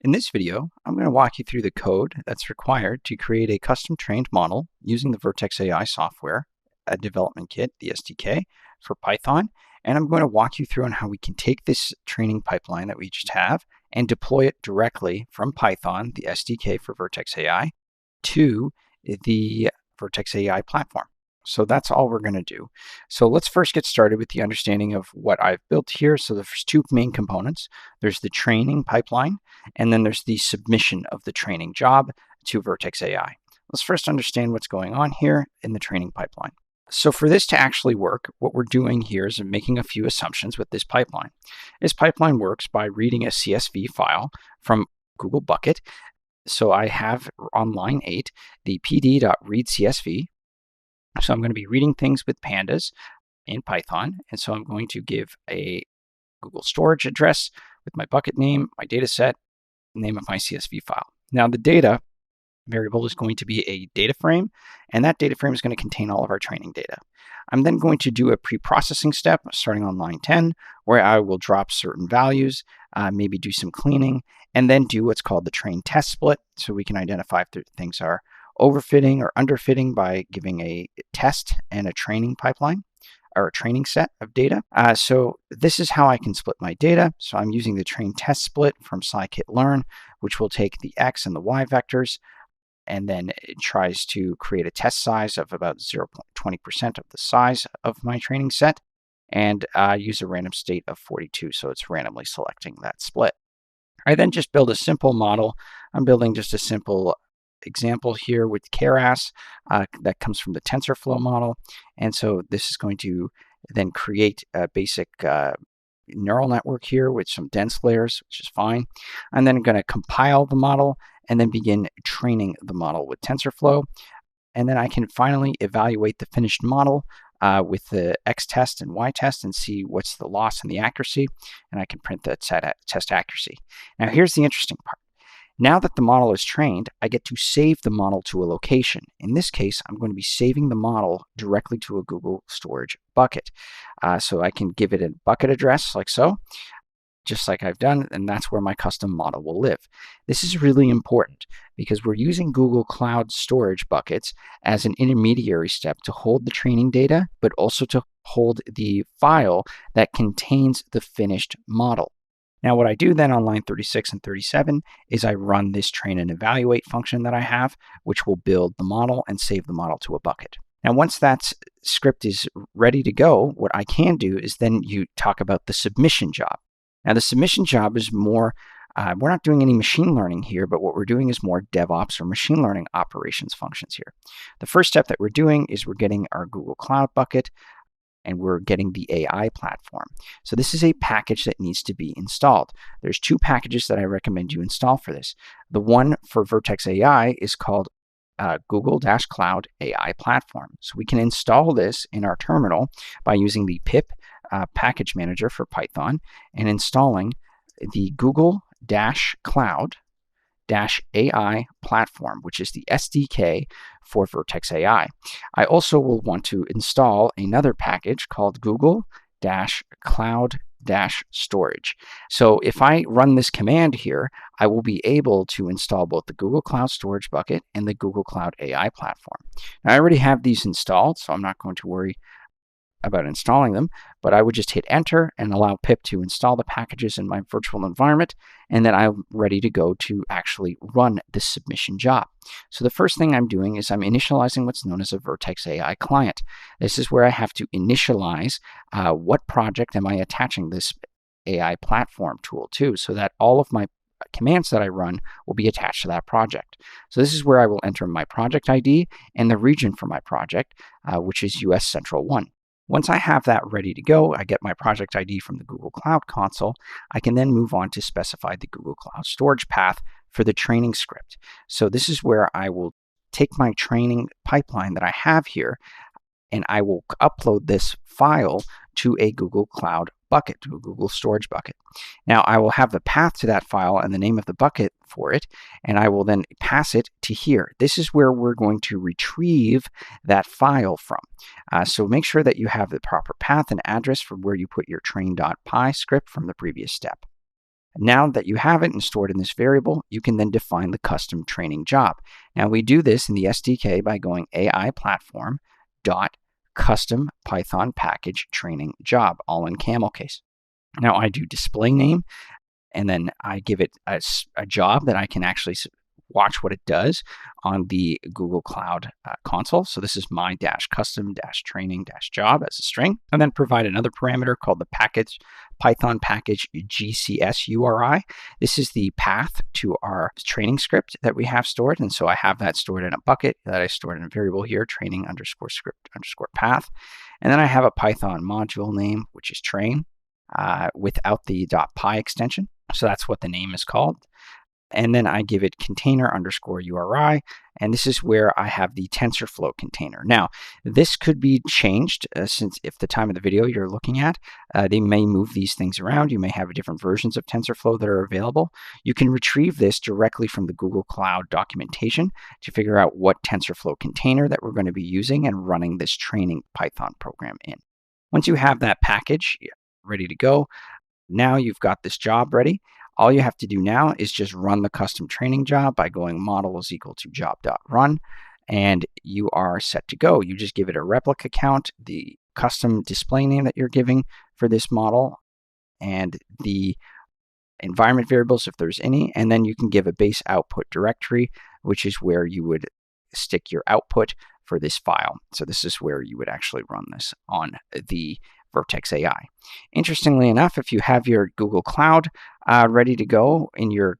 In this video, I'm going to walk you through the code that's required to create a custom trained model using the Vertex AI software, a development kit, the SDK, for Python. And I'm going to walk you through on how we can take this training pipeline that we just have and deploy it directly from Python, the SDK for Vertex AI, to the Vertex AI platform. So that's all we're going to do. So let's first get started with the understanding of what I've built here. So there's two main components. There's the training pipeline, and then there's the submission of the training job to Vertex AI. Let's first understand what's going on here in the training pipeline. So for this to actually work, what we're doing here is making a few assumptions with this pipeline. This pipeline works by reading a CSV file from Google Bucket. So I have on line 8 the pd.readCSV. So I'm going to be reading things with pandas in Python. And so I'm going to give a Google storage address with my bucket name, my data set, name of my CSV file. Now the data variable is going to be a data frame, and that data frame is going to contain all of our training data. I'm then going to do a pre-processing step starting on line 10, where I will drop certain values, maybe do some cleaning, and then do what's called the train test split, so we can identify if things are overfitting or underfitting by giving a test and a training pipeline or a training set of data. So this is how I can split my data. So I'm using the train test split from scikit-learn, which will take the x and the y vectors, and then it tries to create a test size of about 0.20% of the size of my training set, and use a random state of 42, so it's randomly selecting that split. I then just build a simple model. I'm building just a simple example here with Keras that comes from the TensorFlow model, and so this is going to then create a basic neural network here with some dense layers, which is fine. And then I'm going to compile the model and then begin training the model with TensorFlow. And then I can finally evaluate the finished model with the X test and Y test and see what's the loss in the accuracy. And I can print the test accuracy. Now here's the interesting part. Now that the model is trained, I get to save the model to a location. In this case, I'm going to be saving the model directly to a Google storage bucket. So I can give it a bucket address like so, just like I've done, and that's where my custom model will live. This is really important because we're using Google Cloud storage buckets as an intermediary step to hold the training data, but also to hold the file that contains the finished model. Now what I do then on line 36 and 37 is I run this train and evaluate function that I have, which will build the model and save the model to a bucket. Now once that script is ready to go, what I can do is then you talk about the submission job. Now the submission job is more, we're not doing any machine learning here, but what we're doing is more DevOps or machine learning operations functions here. The first step that we're doing is we're getting our Google Cloud bucket, and we're getting the AI platform. So this is a package that needs to be installed. There's two packages that I recommend you install for this. The one for Vertex AI is called Google-Cloud AI Platform. So we can install this in our terminal by using the pip package manager for Python and installing the Google-Cloud AI platform, which is the SDK for Vertex AI. I also will want to install another package called Google-Cloud storage. So if I run this command here, I will be able to install both the Google Cloud Storage bucket and the Google Cloud AI platform. Now, I already have these installed, so I'm not going to worry about installing them, but I would just hit enter and allow pip to install the packages in my virtual environment, and then I'm ready to go to actually run this submission job. So the first thing I'm doing is I'm initializing what's known as a Vertex AI client. This is where I have to initialize what project am I attaching this AI platform tool to, so that all of my commands that I run will be attached to that project. So this is where I will enter my project ID and the region for my project, which is US Central 1. Once I have that ready to go, I get my project ID from the Google Cloud Console. I can then move on to specify the Google Cloud Storage path for the training script. So this is where I will take my training pipeline that I have here, and I will upload this file to a Google Cloud bucket, to a Google storage bucket. Now I will have the path to that file and the name of the bucket for it, and I will then pass it to here. This is where we're going to retrieve that file from. So make sure that you have the proper path and address for where you put your train.py script from the previous step. Now that you have it and stored in this variable, you can then define the custom training job. Now we do this in the SDK by going AI platform dot custom Python package training job, all in camel case. Now I do display name, and then I give it a job that I can actually watch what it does on the Google Cloud console. So this is my custom training job as a string, and then provide another parameter called the package Python package GCS URI. This is the path to our training script that we have stored. And so I have that stored in a bucket that I stored in a variable here, training underscore script underscore path. And then I have a Python module name, which is train, without the .py extension. So that's what the name is called. And then I give it container underscore URI, and this is where I have the TensorFlow container. Now, this could be changed since if the time of the video you're looking at, they may move these things around. You may have different versions of TensorFlow that are available. You can retrieve this directly from the Google Cloud documentation to figure out what TensorFlow container that we're going to be using and running this training Python program in. Once you have that package ready to go, now you've got this job ready. All you have to do now is just run the custom training job by going model is equal to job.run, and you are set to go. You just give it a replica count, the custom display name that you're giving for this model, and the environment variables if there's any, and then you can give a base output directory, which is where you would stick your output for this file. So this is where you would actually run this on the Vertex AI. Interestingly enough, if you have your Google Cloud ready to go in your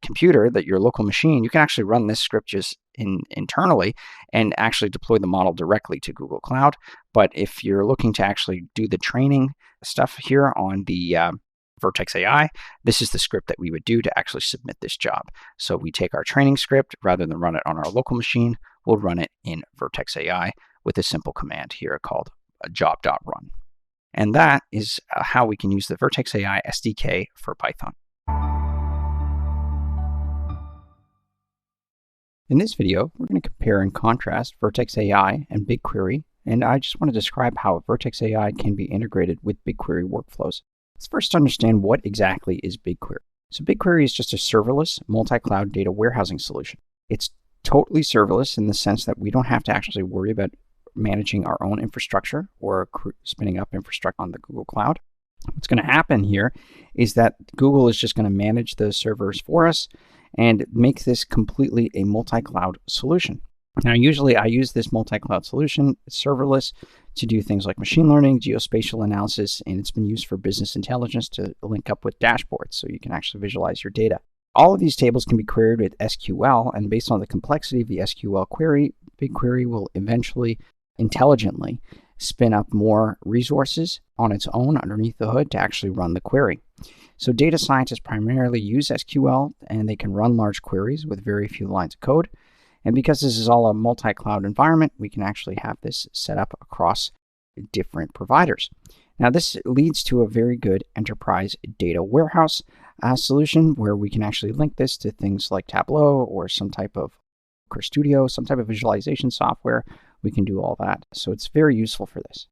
computer, that your local machine, you can actually run this script just internally and actually deploy the model directly to Google Cloud. But if you're looking to actually do the training stuff here on the Vertex AI, this is the script that we would do to actually submit this job. So we take our training script, rather than run it on our local machine, we'll run it in Vertex AI with a simple command here called job.run. And that is how we can use the Vertex AI SDK for Python. In this video, we're going to compare and contrast Vertex AI and BigQuery, and I just want to describe how Vertex AI can be integrated with BigQuery workflows. Let's first understand what exactly is BigQuery. So BigQuery is just a serverless multi-cloud data warehousing solution. It's totally serverless in the sense that we don't have to actually worry about managing our own infrastructure or spinning up infrastructure on the Google Cloud. What's going to happen here is that Google is just going to manage the servers for us and make this completely a multi-cloud solution. Now, usually I use this multi-cloud solution, serverless, to do things like machine learning, geospatial analysis, and it's been used for business intelligence to link up with dashboards so you can actually visualize your data. All of these tables can be queried with SQL, and based on the complexity of the SQL query, BigQuery will eventually intelligently spin up more resources on its own underneath the hood to actually run the query. So data scientists primarily use SQL, and they can run large queries with very few lines of code. And because this is all a multi-cloud environment, we can actually have this set up across different providers. Now, this leads to a very good enterprise data warehouse solution where we can actually link this to things like Tableau or some type of Studio, some type of visualization software. We can do all that. So it's very useful for this.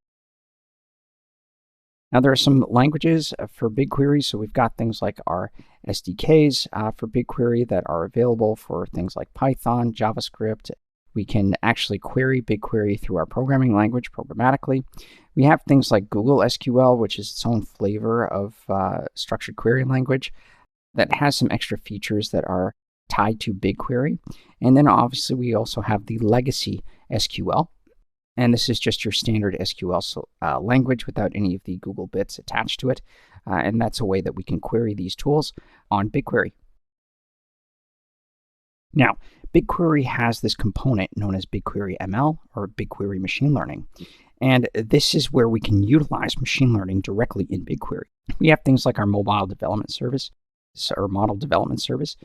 Now, there are some languages for BigQuery. So we've got things like our SDKs for BigQuery that are available for things like Python, JavaScript. We can actually query BigQuery through our programming language programmatically. We have things like Google SQL, which is its own flavor of structured query language that has some extra features that are tied to BigQuery. And then obviously we also have the legacy SQL. And this is just your standard SQL language without any of the Google bits attached to it. And that's a way that we can query these tools on BigQuery. Now, BigQuery has this component known as BigQuery ML or BigQuery Machine Learning. And this is where we can utilize machine learning directly in BigQuery. We have things like our mobile development service or model development service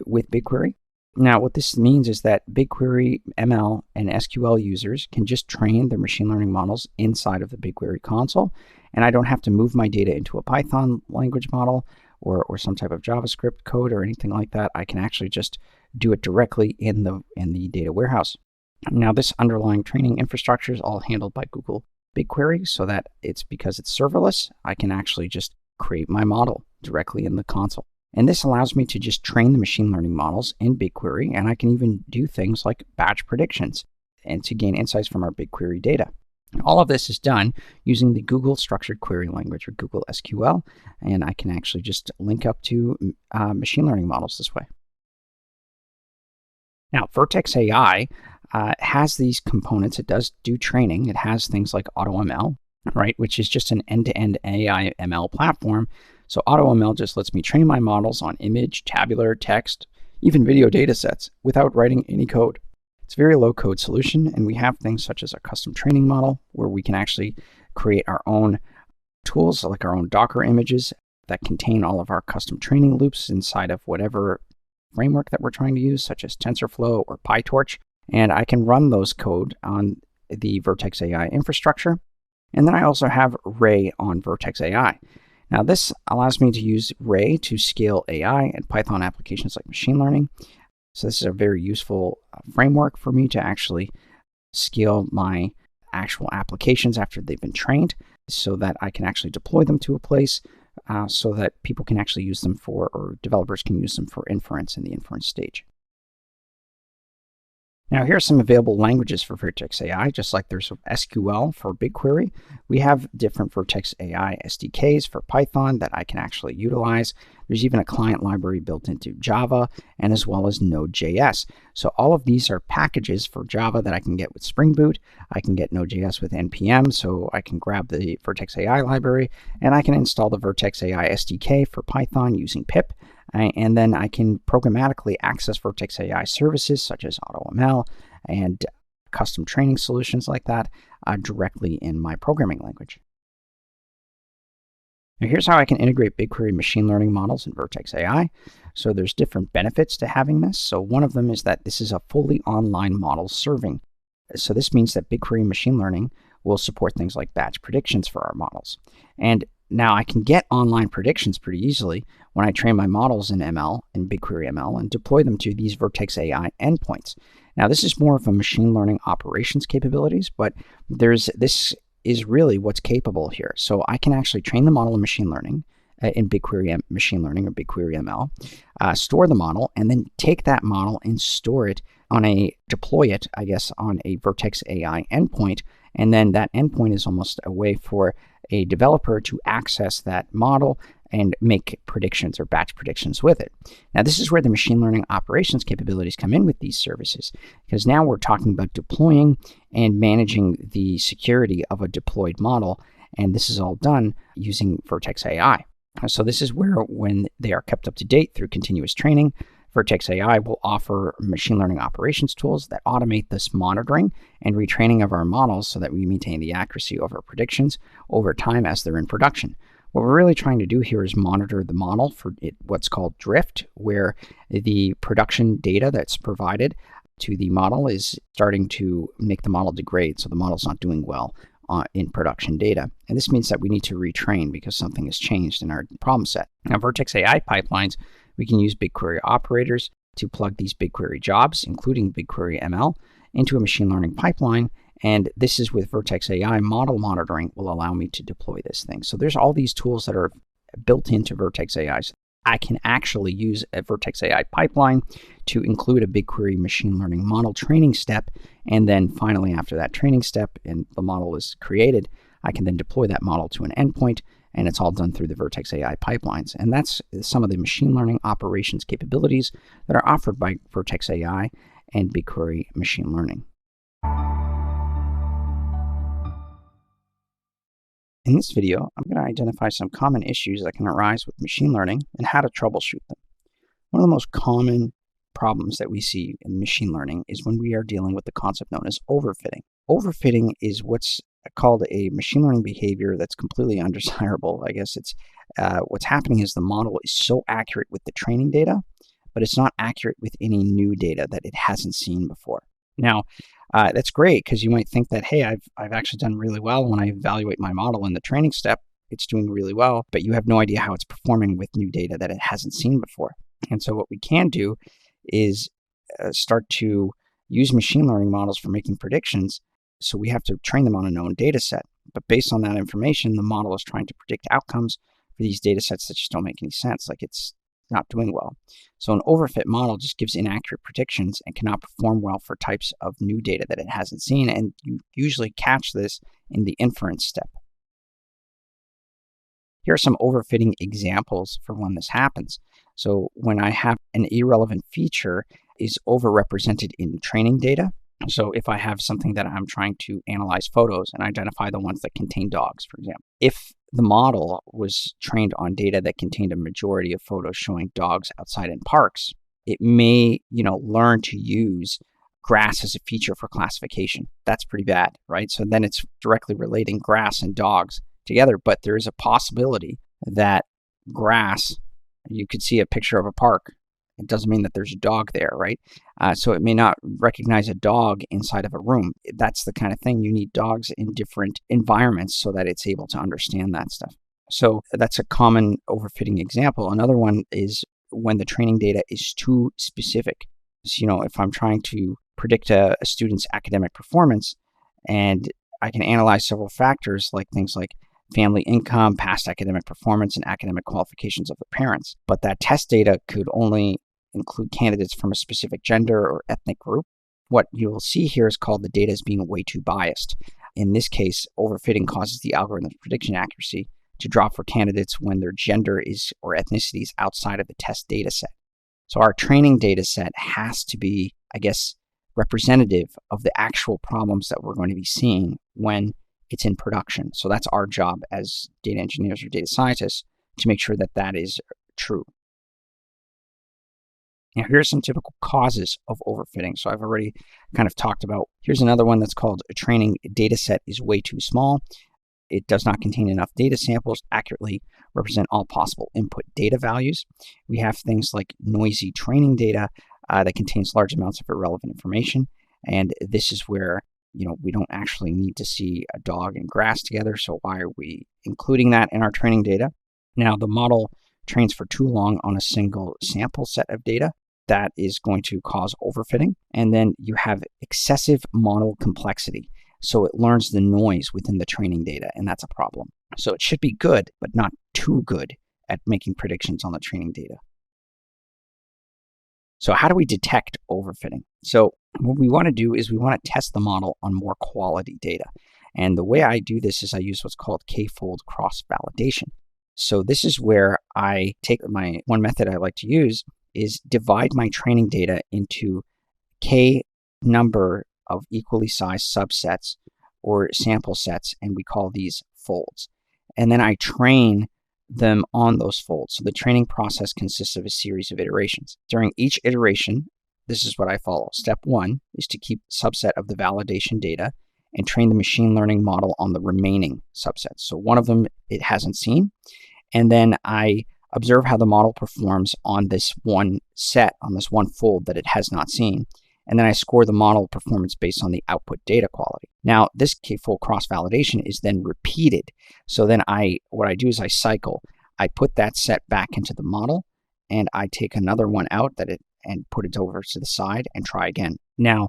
with BigQuery. Now, what this means is that BigQuery ML and SQL users can just train their machine learning models inside of the BigQuery console, and I don't have to move my data into a Python language model or some type of JavaScript code or anything like that. I can actually just do it directly in the data warehouse. Now, this underlying training infrastructure is all handled by Google BigQuery, so that because it's serverless, I can actually just create my model directly in the console. And this allows me to just train the machine learning models in BigQuery, and I can even do things like batch predictions and to gain insights from our BigQuery data. All of this is done using the Google Structured Query Language, or Google SQL, and I can actually just link up to machine learning models this way. Now, Vertex AI has these components. It does do training. It has things like AutoML, right, which is just an end-to-end AI ML platform. So AutoML just lets me train my models on image, tabular, text, even video data sets without writing any code. It's a very low-code solution, and we have things such as a custom training model where we can actually create our own tools, like our own Docker images that contain all of our custom training loops inside of whatever framework that we're trying to use, such as TensorFlow or PyTorch. And I can run those code on the Vertex AI infrastructure. And then I also have Ray on Vertex AI. Now, this allows me to use Ray to scale AI and Python applications like machine learning. So this is a very useful framework for me to actually scale my actual applications after they've been trained so that I can actually deploy them to a place so that people can actually use them or developers can use them for inference in the inference stage. Now, here are some available languages for Vertex AI. Just like there's SQL for BigQuery, we have different Vertex AI SDKs for Python that I can actually utilize. There's even a client library built into Java, and as well as Node.js. So all of these are packages for Java that I can get with Spring Boot. I can get Node.js with NPM, so I can grab the Vertex AI library, and I can install the Vertex AI SDK for Python using pip. And then I can programmatically access Vertex AI services such as AutoML and custom training solutions like that directly in my programming language. Now, here's how I can integrate BigQuery machine learning models in Vertex AI. So there's different benefits to having this. So one of them is that this is a fully online model serving. So this means that BigQuery machine learning will support things like batch predictions for our models. And now I can get online predictions pretty easily when I train my models in ML, in BigQuery ML, and deploy them to these Vertex AI endpoints. Now, this is more of a machine learning operations capabilities, but this is really what's capable here. So I can actually train the model in machine learning, in BigQuery machine learning or BigQuery ML, store the model, and then take that model and deploy it, I guess, on a Vertex AI endpoint. And then that endpoint is almost a way for a developer to access that model and make predictions or batch predictions with it. Now, this is where the machine learning operations capabilities come in with these services, because now we're talking about deploying and managing the security of a deployed model, and this is all done using Vertex AI. So this is where, when they are kept up to date through continuous training, Vertex AI will offer machine learning operations tools that automate this monitoring and retraining of our models so that we maintain the accuracy of our predictions over time as they're in production. What we're really trying to do here is monitor the model for what's called drift, where the production data that's provided to the model is starting to make the model degrade, so the model's not doing well in production data. And this means that we need to retrain because something has changed in our problem set. Now, Vertex AI pipelines, we can use BigQuery operators to plug these BigQuery jobs, including BigQuery ML, into a machine learning pipeline. And this is with Vertex AI model monitoring will allow me to deploy this thing. So there's all these tools that are built into Vertex AI. So I can actually use a Vertex AI pipeline to include a BigQuery machine learning model training step. And then finally, after that training step and the model is created, I can then deploy that model to an endpoint, and it's all done through the Vertex AI pipelines. And that's some of the machine learning operations capabilities that are offered by Vertex AI and BigQuery machine learning. In this video, I'm going to identify some common issues that can arise with machine learning and how to troubleshoot them. One of the most common problems that we see in machine learning is when we are dealing with the concept known as overfitting. Overfitting is what's called a machine learning behavior that's completely undesirable. I guess it's what's happening is the model is so accurate with the training data, but it's not accurate with any new data that it hasn't seen before. Now, that's great because you might think that, hey, I've actually done really well when I evaluate my model in the training step. It's doing really well, but you have no idea how it's performing with new data that it hasn't seen before. And so what we can do is start to use machine learning models for making predictions. So we have to train them on a known data set. But based on that information, the model is trying to predict outcomes for these data sets that just don't make any sense, like it's not doing well. So an overfit model just gives inaccurate predictions and cannot perform well for types of new data that it hasn't seen. And you usually catch this in the inference step. Here are some overfitting examples for when this happens. So when I have an irrelevant feature is overrepresented in training data. So if I have something that I'm trying to analyze photos and identify the ones that contain dogs, for example, if the model was trained on data that contained a majority of photos showing dogs outside in parks, it may, learn to use grass as a feature for classification. That's pretty bad, right? So then it's directly relating grass and dogs together, but there is a possibility that grass, you could see a picture of a park. It doesn't mean that there's a dog there, right? So it may not recognize a dog inside of a room. That's the kind of thing. You need dogs in different environments so that it's able to understand that stuff. So that's a common overfitting example. Another one is when the training data is too specific. So, if I'm trying to predict a student's academic performance, and I can analyze several factors like things like family income, past academic performance, and academic qualifications of the parents. But that test data could only include candidates from a specific gender or ethnic group. What you will see here is called the data as being way too biased. In this case, overfitting causes the algorithm's prediction accuracy to drop for candidates when their gender is or ethnicity is outside of the test data set. So our training data set has to be, representative of the actual problems that we're going to be seeing when it's in production. So that's our job as data engineers or data scientists to make sure that that is true. Now, here are some typical causes of overfitting. So I've already kind of talked about, here's another one that's called a training data set is way too small. It does not contain enough data samples to accurately represent all possible input data values. We have things like noisy training data that contains large amounts of irrelevant information. And this is where we don't actually need to see a dog and grass together. So why are we including that in our training data? Now, the model trains for too long on a single sample set of data. That is going to cause overfitting. And then you have excessive model complexity. So it learns the noise within the training data, and that's a problem. So it should be good, but not too good at making predictions on the training data. So how do we detect overfitting? So what we want to do is we want to test the model on more quality data. And the way I do this is I use what's called k-fold cross-validation. So this is where I take one method I like to use is divide my training data into k number of equally sized subsets or sample sets, and we call these folds. And then I train them on those folds. So the training process consists of a series of iterations. During each iteration, this is what I follow. Step 1 is to keep a subset of the validation data and train the machine learning model on the remaining subsets. So one of them it hasn't seen, and then I observe how the model performs on this one set, on this one fold that it has not seen. And then I score the model performance based on the output data quality. Now, this k-fold cross-validation is then repeated. So then what I do is I cycle. I put that set back into the model, and I take another one out and put it over to the side and try again. Now,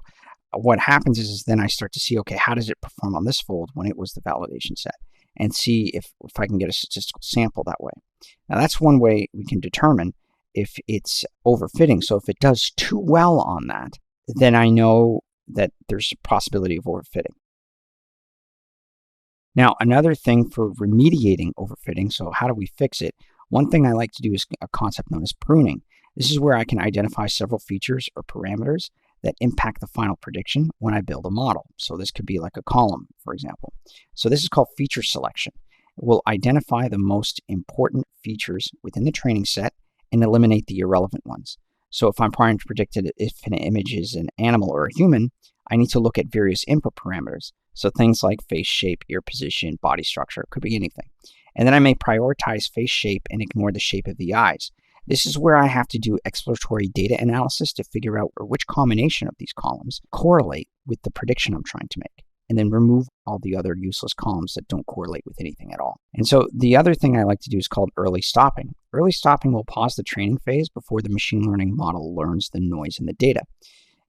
what happens is then I start to see, okay, how does it perform on this fold when it was the validation set? And see if I can get a statistical sample that way. Now, that's one way we can determine if it's overfitting. So if it does too well on that, then I know that there's a possibility of overfitting. Now, another thing for remediating overfitting, so how do we fix it? One thing I like to do is a concept known as pruning. This is where I can identify several features or parameters that impact the final prediction when I build a model. So this could be like a column, for example. So this is called feature selection. It will identify the most important features within the training set and eliminate the irrelevant ones. So if I'm trying to predict if an image is an animal or a human, I need to look at various input parameters. So things like face shape, ear position, body structure, it could be anything. And then I may prioritize face shape and ignore the shape of the eyes. This is where I have to do exploratory data analysis to figure out which combination of these columns correlate with the prediction I'm trying to make, and then remove all the other useless columns that don't correlate with anything at all. And so the other thing I like to do is called early stopping. Early stopping will pause the training phase before the machine learning model learns the noise in the data.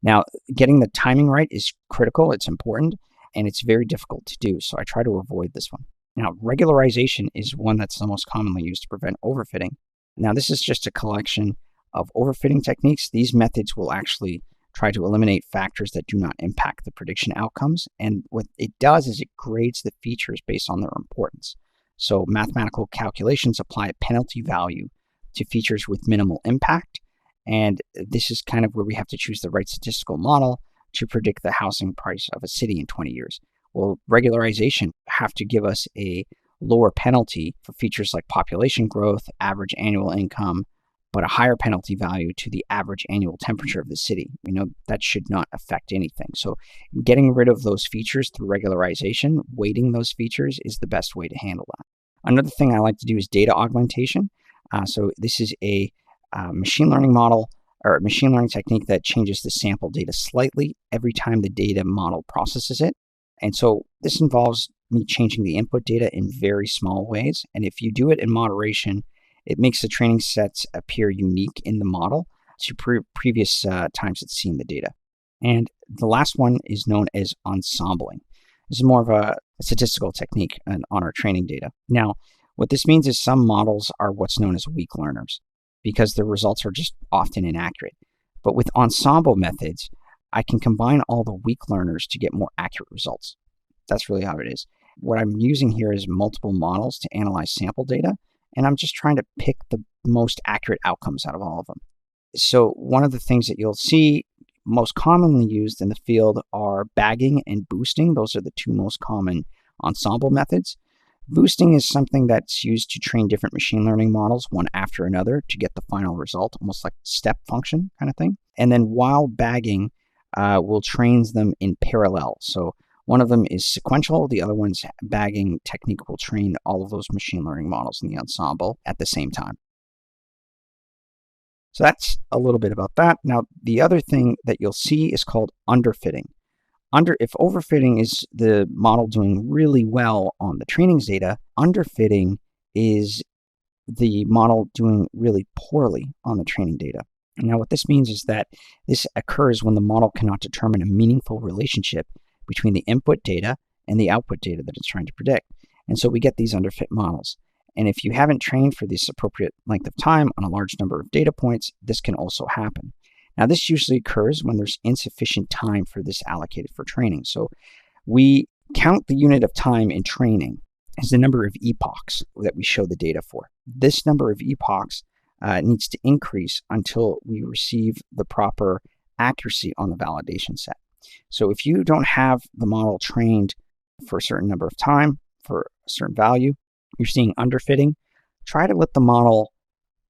Now, getting the timing right is critical, it's important, and it's very difficult to do, so I try to avoid this one. Now, regularization is one that's the most commonly used to prevent overfitting. Now, this is just a collection of overfitting techniques. These methods will actually try to eliminate factors that do not impact the prediction outcomes. And what it does is it grades the features based on their importance. So mathematical calculations apply a penalty value to features with minimal impact. And this is kind of where we have to choose the right statistical model to predict the housing price of a city in 20 years. Well, regularization have to give us a lower penalty for features like population growth, average annual income, but a higher penalty value to the average annual temperature of the city. We know that should not affect anything. So getting rid of those features through regularization, weighting those features is the best way to handle that. Another thing I like to do is data augmentation. So this is a machine learning model or machine learning technique that changes the sample data slightly every time the data model processes it. And so this involves me changing the input data in very small ways. And if you do it in moderation, it makes the training sets appear unique in the model to previous times it's seen the data. And the last one is known as ensembling. This is more of a statistical technique on our training data. Now, what this means is some models are what's known as weak learners because the results are just often inaccurate. But with ensemble methods, I can combine all the weak learners to get more accurate results. That's really how it is. What I'm using here is multiple models to analyze sample data, and I'm just trying to pick the most accurate outcomes out of all of them. So one of the things that you'll see most commonly used in the field are bagging and boosting. Those are the two most common ensemble methods. Boosting is something that's used to train different machine learning models one after another to get the final result, almost like step function kind of thing. And then while bagging will train them in parallel. So one of them is sequential, the other one's bagging technique will train all of those machine learning models in the ensemble at the same time. So that's a little bit about that. Now, the other thing that you'll see is called underfitting. If overfitting is the model doing really well on the trainings data, underfitting is the model doing really poorly on the training data. Now, what this means is that this occurs when the model cannot determine a meaningful relationship between the input data and the output data that it's trying to predict. And so we get these underfit models. And if you haven't trained for this appropriate length of time on a large number of data points, this can also happen. Now, this usually occurs when there's insufficient time for this allocated for training. So we count the unit of time in training as the number of epochs that we show the data for. This number of epochs needs to increase until we receive the proper accuracy on the validation set. So if you don't have the model trained for a certain number of time, for a certain value, you're seeing underfitting, try to let the model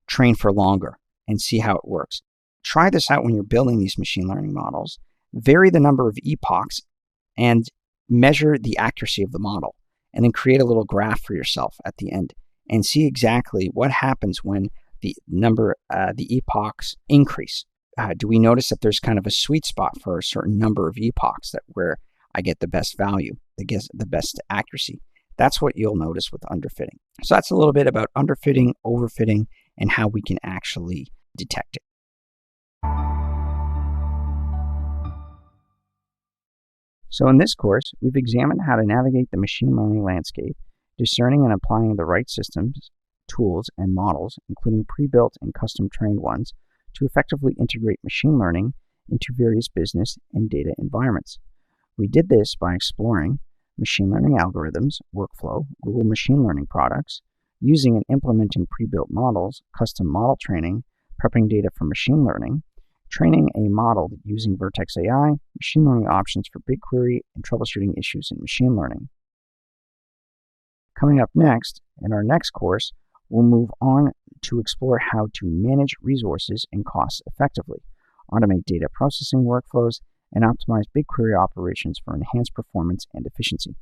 train for longer and see how it works. Try this out when you're building these machine learning models. Vary the number of epochs and measure the accuracy of the model, and then create a little graph for yourself at the end and see exactly what happens when the epochs increase. Do we notice that there's kind of a sweet spot for a certain number of epochs where I get the best value, the best accuracy? That's what you'll notice with underfitting. So that's a little bit about underfitting, overfitting, and how we can actually detect it. So in this course, we've examined how to navigate the machine learning landscape, discerning and applying the right systems, tools, and models, including pre-built and custom-trained ones, to effectively integrate machine learning into various business and data environments. We did this by exploring machine learning algorithms, workflow, Google machine learning products, using and implementing pre-built models, custom model training, prepping data for machine learning, training a model using Vertex AI, machine learning options for BigQuery, and troubleshooting issues in machine learning. Coming up next, in our next course, we'll move on to explore how to manage resources and costs effectively, automate data processing workflows, and optimize BigQuery operations for enhanced performance and efficiency.